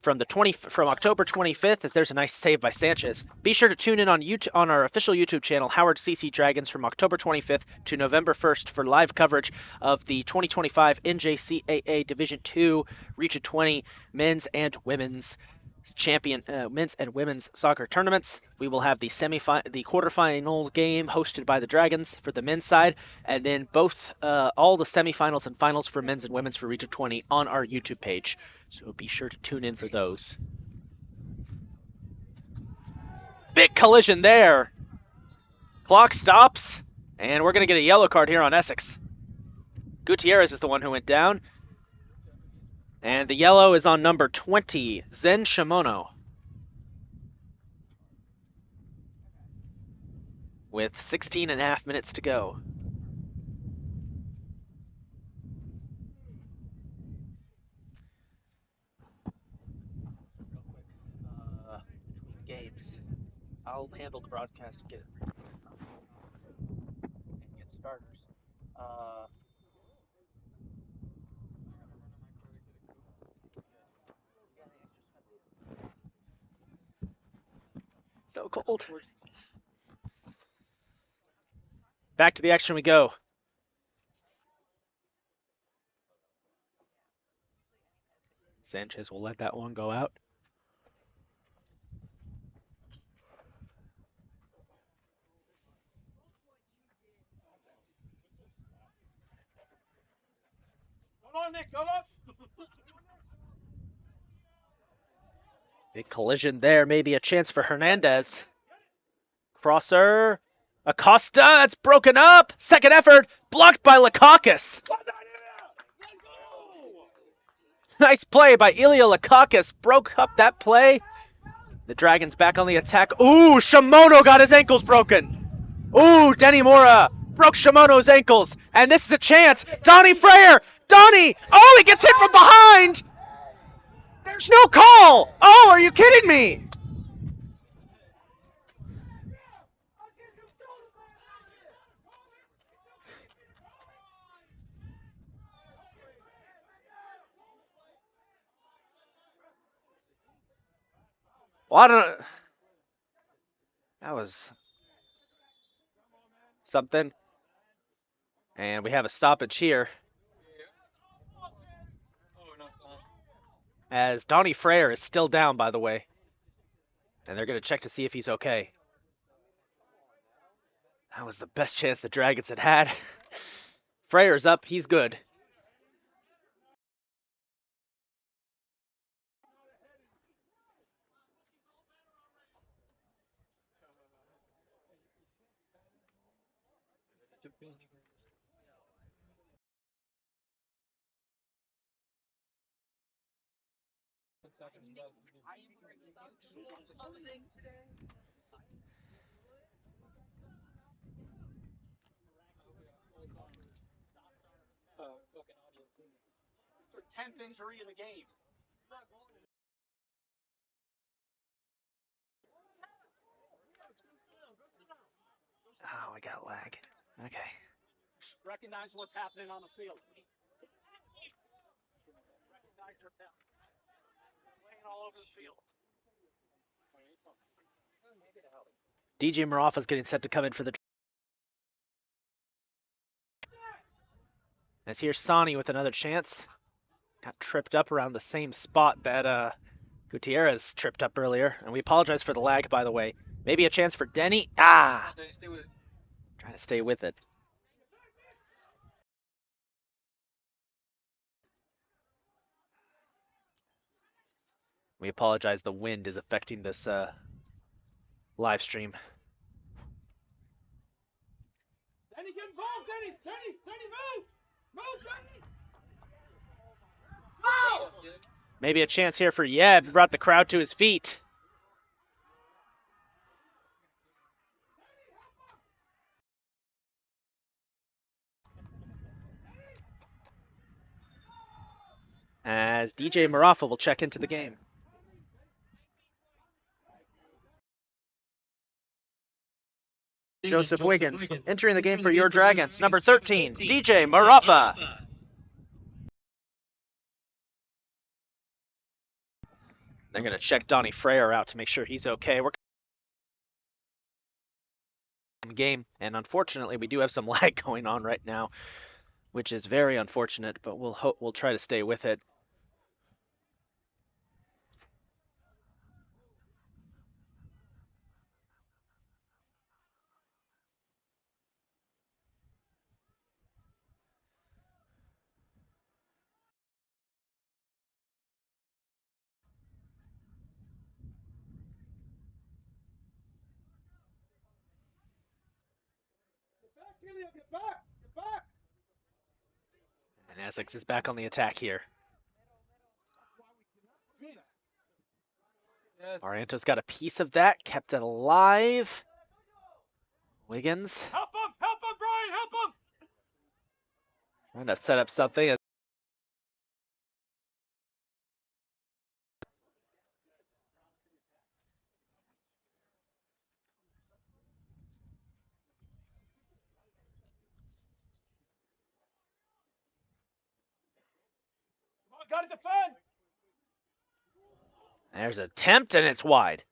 from October 25th, as there's a nice save by Sanchez. Be sure to tune in on our official YouTube channel, HCC Dragons, from October 25th to November 1st for live coverage of the 2025 NJCAA Division II Region 20 men's and women's men's and women's soccer tournaments. We will have the quarterfinal game hosted by the Dragons for the men's side, and then all the semifinals and finals for men's and women's for Region 20 on our YouTube page. So be sure to tune in for those. Big collision there. Clock stops, and we're going to get a yellow card here on Essex. Gutierrez is the one who went down. And the yellow is on number 20, Zen Shimono. With 16 and a half minutes to go. Between games, I'll handle the broadcast and get starters. So cold. Back to the action we go. Sanchez will let that one go out. Come on, Nicholas. Big collision there. Maybe a chance for Hernandez. Crosser. Acosta. That's broken up. Second effort. Blocked by Lakakis. Nice play by Ilya Lakakis. Broke up that play. The Dragons back on the attack. Ooh, Shimono got his ankles broken. Ooh, Denny Mora broke Shimono's ankles. And this is a chance. Donnie Freyer. Donnie. Oh, he gets hit from behind. There's no call. Oh, are you kidding me? Well, I don't know. That was something. And we have a stoppage here Oh, not gone. as Donnie Freyer is still down, by the way. And they're going to check to see if he's okay. That was the best chance the Dragons had had. Freyer's up. He's good. Fucking audio. It's their 10th injury of the game. Oh, we got lag. Okay. Recognize what's happening on the field. Recognize what's happening. Playing all over the field. DJ Marafa's getting set to come in for the... As here's Sani with another chance. Got tripped up around the same spot that Gutierrez tripped up earlier. And we apologize for the lag, by the way. Maybe a chance for Denny. Ah! Denny, stay with it. Trying to stay with it. We apologize. The wind is affecting this live stream. Denny, get involved, Denny! Denny, move! Move, Denny! Move! Maybe a chance here for Yeb. Brought the crowd to his feet. As DJ Marafa will check into the game. Joseph Wiggins entering the game for your Dragons. Number 13, DJ Marafa. They're going to check Donnie Freyer out to make sure he's okay. We're game, and unfortunately we do have some lag going on right now, which is very unfortunate, but we'll try to stay with it. Get back! Get back! And Essex is back on the attack here. Yes. Mariento's got a piece of that, kept it alive. Wiggins Help him, Brian, help him. trying to set up something. Come on, gotta defend. There's an attempt, and it's wide.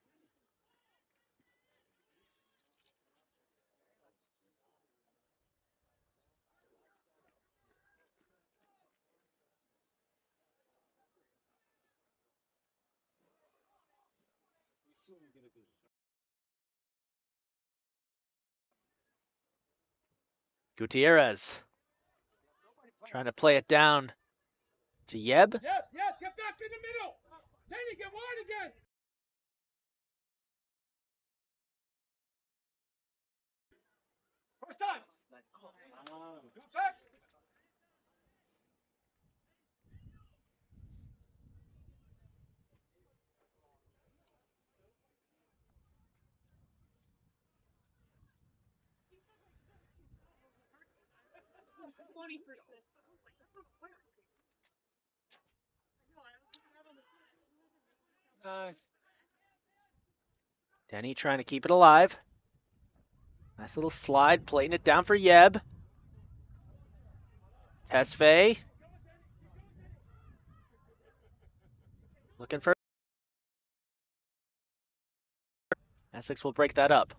Gutierrez trying to play it down. To Yeb. Yep, get back in the middle. Danny, get wide again. First time. Drop back. Nice. Denny trying to keep it alive. Nice little slide, playing it down for Yeb. Tesfaye. Looking for... Essex will break that up.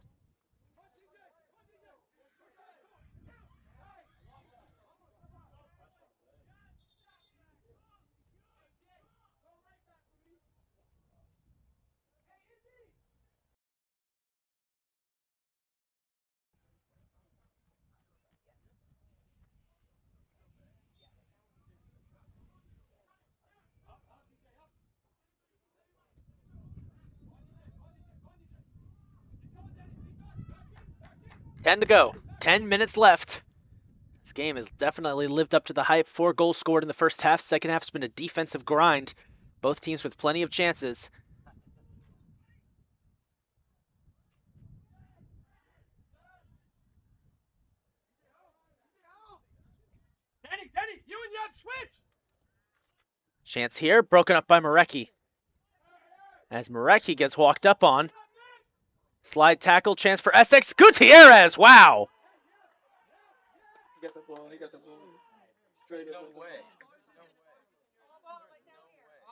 Ten to go. 10 minutes left. This game has definitely lived up to the hype. 4 goals scored in the first half. Second half has been a defensive grind. Both teams with plenty of chances. Danny, you and Yeb switch. Chance here, broken up by Marecki. As Marecki gets walked up on. Slide tackle, chance for Essex. Gutierrez, wow! He got the ball. He got the ball. Straight up. No way.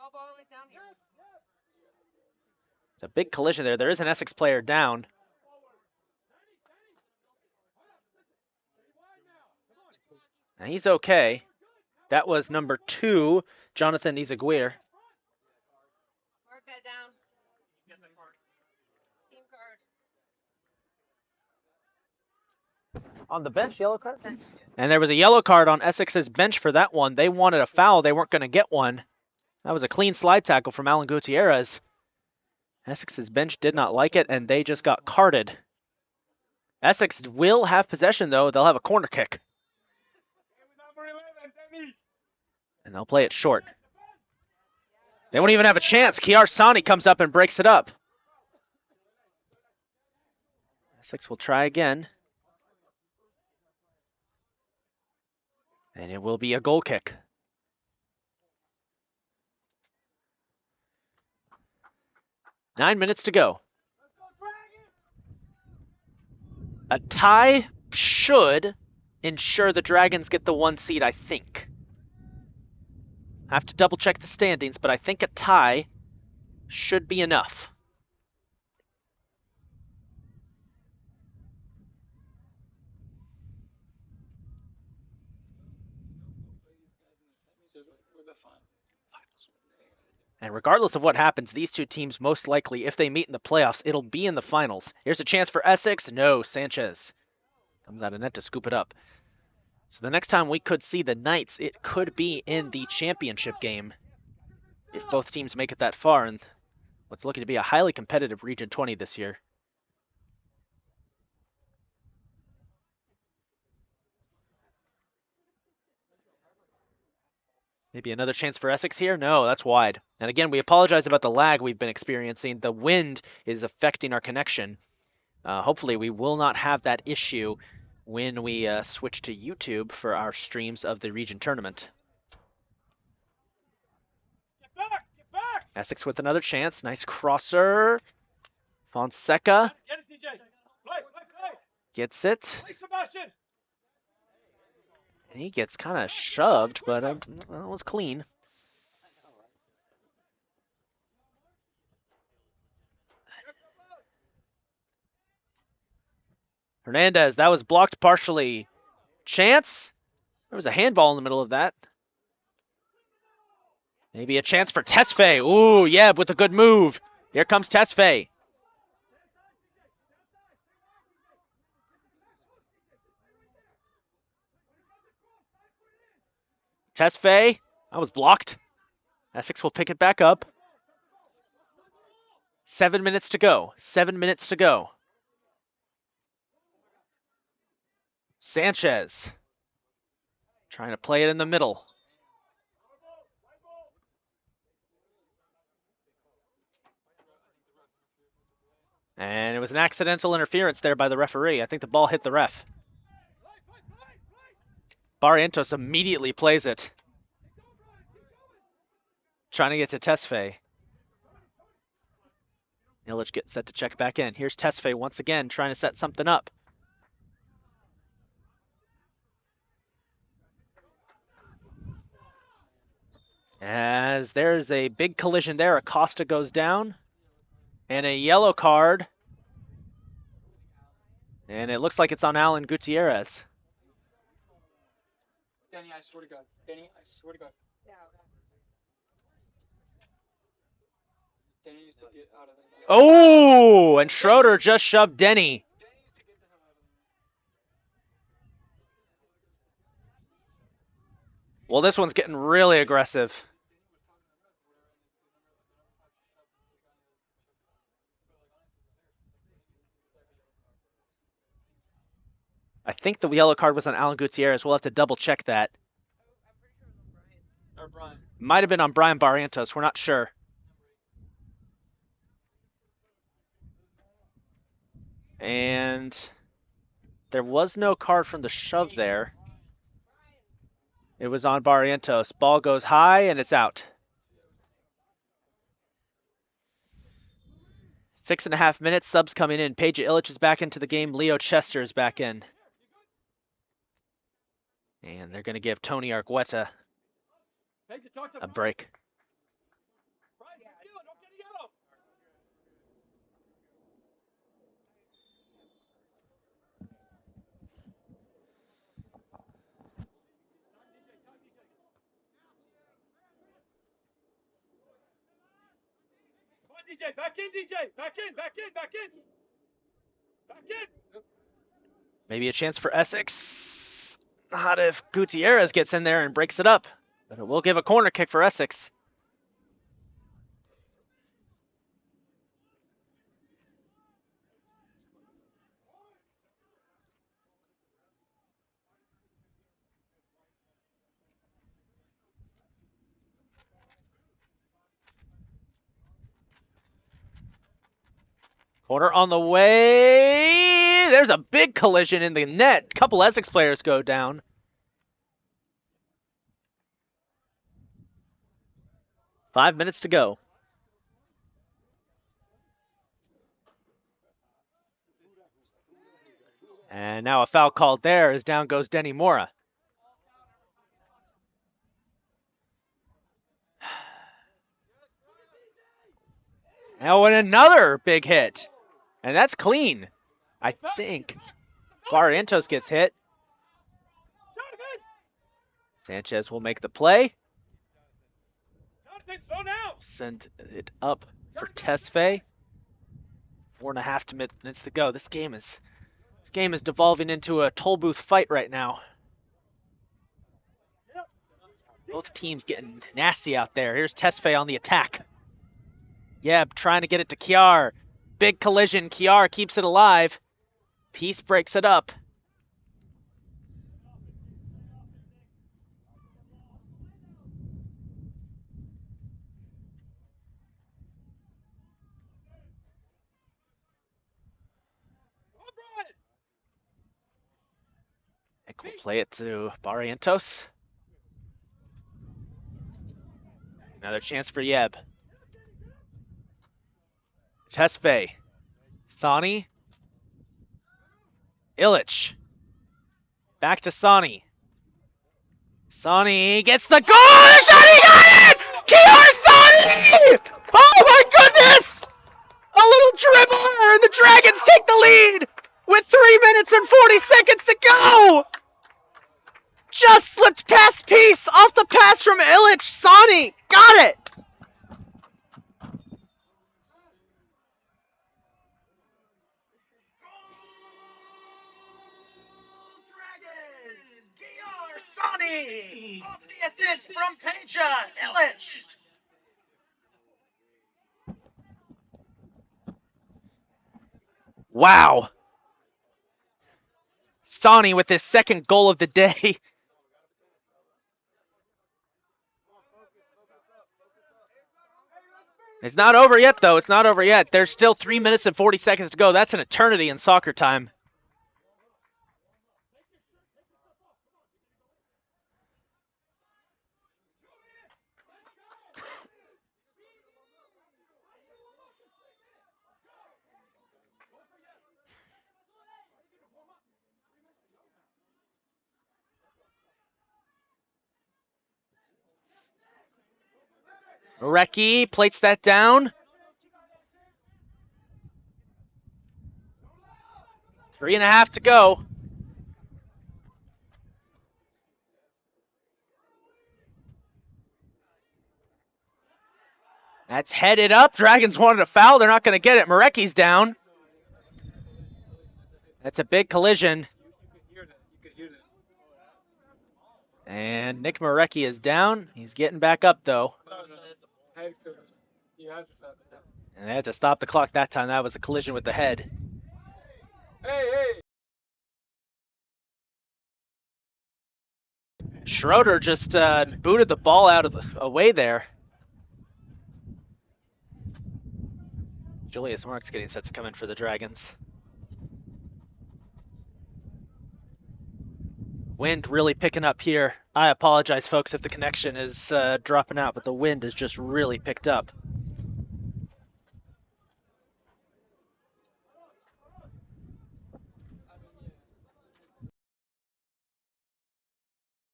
All ball like down here. It's a big collision there. There is an Essex player down. Now he's okay. That was number 2, Jonathan Izaguirre. Mark that down. Team card. On the bench, yellow card? And there was a yellow card on Essex's bench for that one. They wanted a foul. They weren't going to get one. That was a clean slide tackle from Alan Gutierrez. Essex's bench did not like it, and they just got carded. Essex will have possession, though. They'll have a corner kick. And they'll play it short. They won't even have a chance. Kiar Sani comes up and breaks it up. Essex will try again. And it will be a goal kick. Nine minutes to go. A tie should ensure the Dragons get the 1 seed, I think. I have to double check the standings, but I think a tie should be enough. And regardless of what happens, these two teams most likely, if they meet in the playoffs, it'll be in the finals. Here's a chance for Essex. No, Sanchez comes out of net to scoop it up. So the next time we could see the Knights, it could be in the championship game if both teams make it that far in what's looking to be a highly competitive Region 20 this year. Maybe another chance for Essex here? No, that's wide. And again, we apologize about the lag we've been experiencing. The wind is affecting our connection. Hopefully we will not have that issue when we switch to YouTube for our streams of the region tournament. Get back! Essex with another chance. Nice crosser. Fonseca Get it, DJ. Play. gets it. Play, Sebastian. And he gets kind of shoved, but that was clean. Hernandez, that was blocked partially. Chance? There was a handball in the middle of that. Maybe a chance for Tesfaye. Ooh, yeah, with a good move. Here comes Tesfaye. Tesfaye That was blocked. Essex will pick it back up. 7 minutes to go. 7 minutes to go. Sanchez trying to play it in the middle. And it was an accidental interference there by the referee. I think the ball hit the ref. Barrientos immediately plays it. Trying to get to Tesfaye. Illich gets set to check back in. Here's Tesfaye once again trying to set something up. As there's a big collision there, Acosta goes down. And a yellow card. And it looks like it's on Alan Gutierrez. Danny, I swear to God. Danny, I swear to God. Yeah. Danny needs to get out of there. Oh, and Schroeder just shoved Denny. Danny needs to get the hell out of there. Well, this one's getting really aggressive. I think the yellow card was on Alan Gutierrez. We'll have to double check that. I'm pretty sure it was on Brian. Or Brian. Might have been on Brian Barrientos. We're not sure. And there was no card from the shove there. It was on Barrientos. Ball goes high and it's out. 6.5 minutes. Subs coming in. Peja Illich is back into the game. Leo Chester is back in. And they're going to give Tony Argueta a break. DJ, back in, DJ, back in, back in, back in, back in. Maybe a chance for Essex. Not if Gutierrez gets in there and breaks it up. But it will give a corner kick for Essex. Corner on the way. There's a big collision in the net. A couple Essex players go down. Five minutes to go. And now a foul called there as down goes Denny Mora. Now and another big hit. And that's clean. I think Barrientos gets hit. Sanchez will make the play. Send it up for Tesfaye. 4.5 minutes to go. This game is devolving into a toll booth fight right now. Both teams getting nasty out there. Here's Tesfaye on the attack. Yeb trying to get it to Kiar. Big collision. Kiar keeps it alive. Peace breaks it up. We'll play it to Barrientos. Another chance for Yeb. Tesfaye. Sani. Illich. Back to Sani. Sani gets the goal! Sani got it! Kiar Sani! Oh my goodness! A little dribbler and the Dragons take the lead with 3 minutes and 40 seconds to go! Just slipped past Peace off the pass from Illich. Sani got it! Dragons! Kiar Sani! Off the assist from Peja Illich. Wow. Sonny with his second goal of the day. It's not over yet, though. It's not over yet. There's still 3 minutes and 40 seconds to go. That's an eternity in soccer time. Recchi plates that down. 3.5 to go. That's headed up. Dragons wanted a foul. They're not going to get it. Marecki's down. That's a big collision. You could hear that. And Nick Marecki is down. He's getting back up, though. Head could. You had to stop it. And they had to stop the clock that time. That was a collision with the head. Hey! Schroeder just booted the ball out of away there. Julius Marks getting set to come in for the Dragons. Wind really picking up here. I apologize, folks, if the connection is dropping out, but the wind has just really picked up.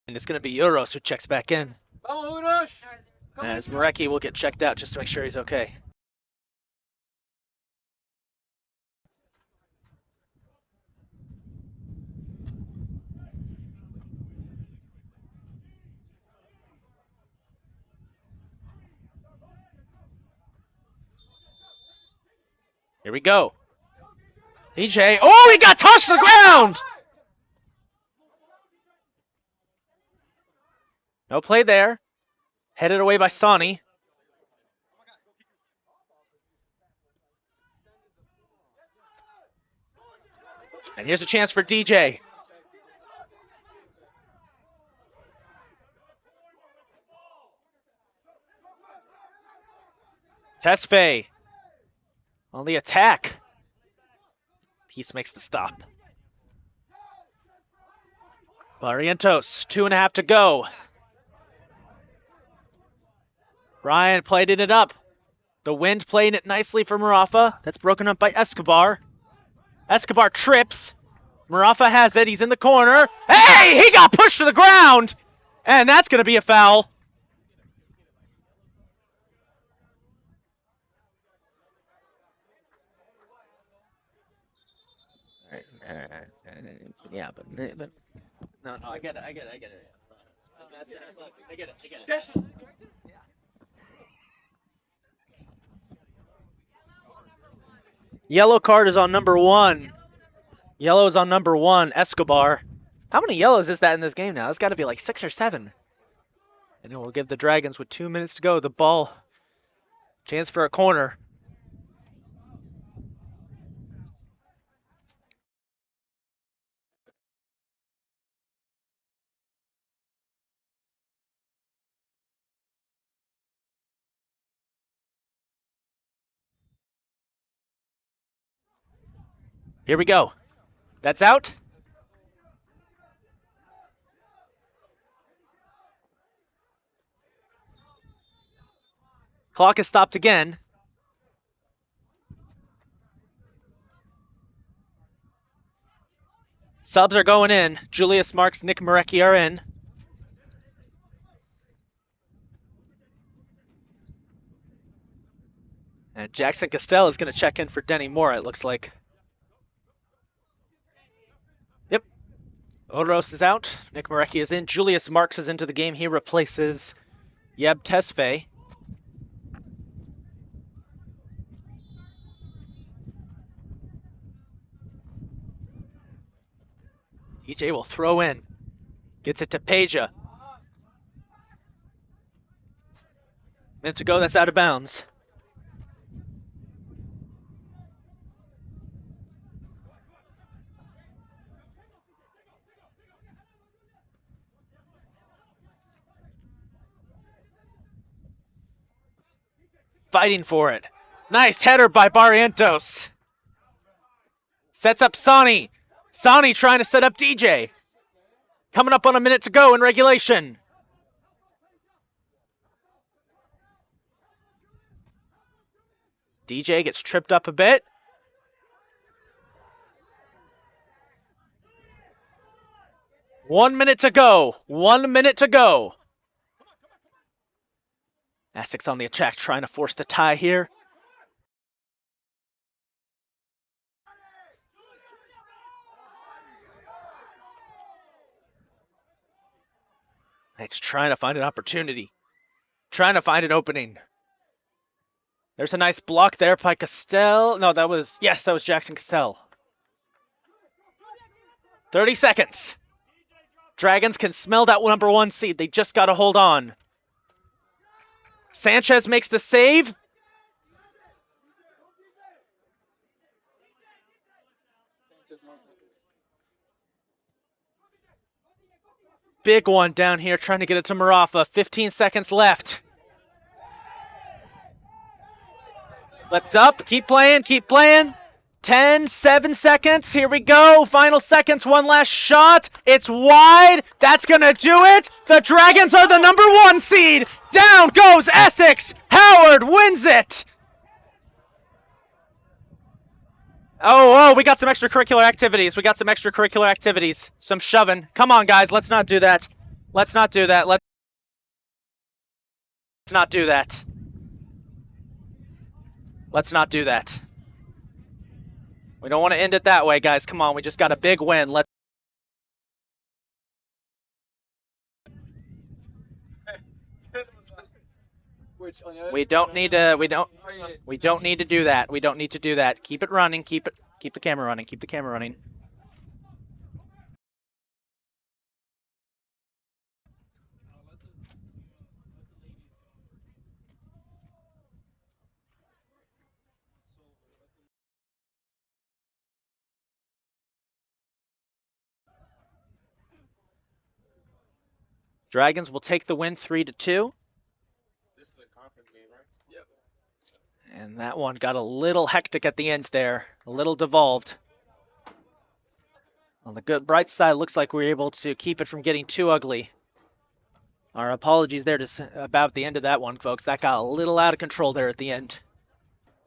And it's going to be Euros who checks back in. Vamos, Uros! As Marecki will get checked out just to make sure he's okay. Here we go. DJ. Oh, he got tossed to the ground! No play there. Headed away by Sonny. And here's a chance for DJ. Tesfaye on the attack. Peace makes the stop. Barrientos, 2.5 to go. Ryan played it up. The Wind playing it nicely for Marafa. That's broken up by Escobar. Escobar trips. Marafa has it. He's in the corner. Hey, he got pushed to the ground. And that's going to be a foul. Yeah, but no, I get it. I get it. Yellow card is on number 1. Yellow is on number 1, Escobar. How many yellows is that in this game now? It's got to be like 6 or 7. And it will give the Dragons, with 2 minutes to go, the ball. Chance for a corner. Here we go. That's out. Clock is stopped again. Subs are going in. Julius Marks, Nick Marecki are in. And Jackson Castell is going to check in for Denny Moore, it looks like. Yep. Oros is out. Nick Marecki is in. Julius Marks is into the game. He replaces Yeb Tesfaye. DJ will throw in. Gets it to Peja. Minute to go, that's out of bounds. Fighting for it. Nice header by Barrientos. Sets up Sani. Sani trying to set up DJ. Coming up on a minute to go in regulation. DJ gets tripped up a bit. One minute to go. 1 minute to go. Essex on the attack, trying to force the tie here. It's trying to find an opportunity. Trying to find an opening. There's a nice block there by Castell. No, that was Jackson Castell. 30 seconds. Dragons can smell that number 1 seed. They just got to hold on. Sanchez makes the save. Big one down here, trying to get it to Marafa. 15 seconds left. Flipped up. Keep playing, keep playing. 10, 7 seconds. Here we go. Final seconds. One last shot. It's wide. That's going to do it. The Dragons are the number 1 seed. Down goes Essex. Howard wins it. Oh, we got some extracurricular activities. Some shoving. Come on, guys. Let's not do that. Let's not do that. Let's not do that. Let's not do that. We don't want to end it that way, guys. Come on. We just got a big win. Let's. We don't need to. We don't need to do that. We don't need to do that. Keep it running. Keep the camera running. Keep the camera running. Dragons will take the win 3-2. This is a conference game, right? Yep. And that one got a little hectic at the end there. A little devolved. On the good bright side, looks like we were able to keep it from getting too ugly. Our apologies there about the end of that one, folks. That got a little out of control there at the end.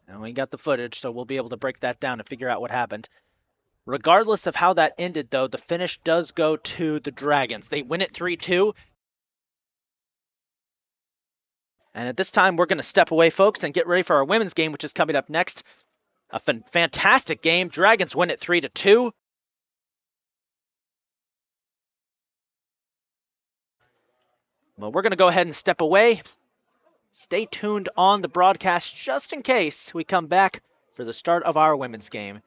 And we got the footage, so we'll be able to break that down and figure out what happened. Regardless of how that ended, though, the finish does go to the Dragons. They win it 3-2. And at this time, we're going to step away, folks, and get ready for our women's game, which is coming up next. A fantastic game. Dragons win it 3-2. Well, we're going to go ahead and step away. Stay tuned on the broadcast just in case we come back for the start of our women's game.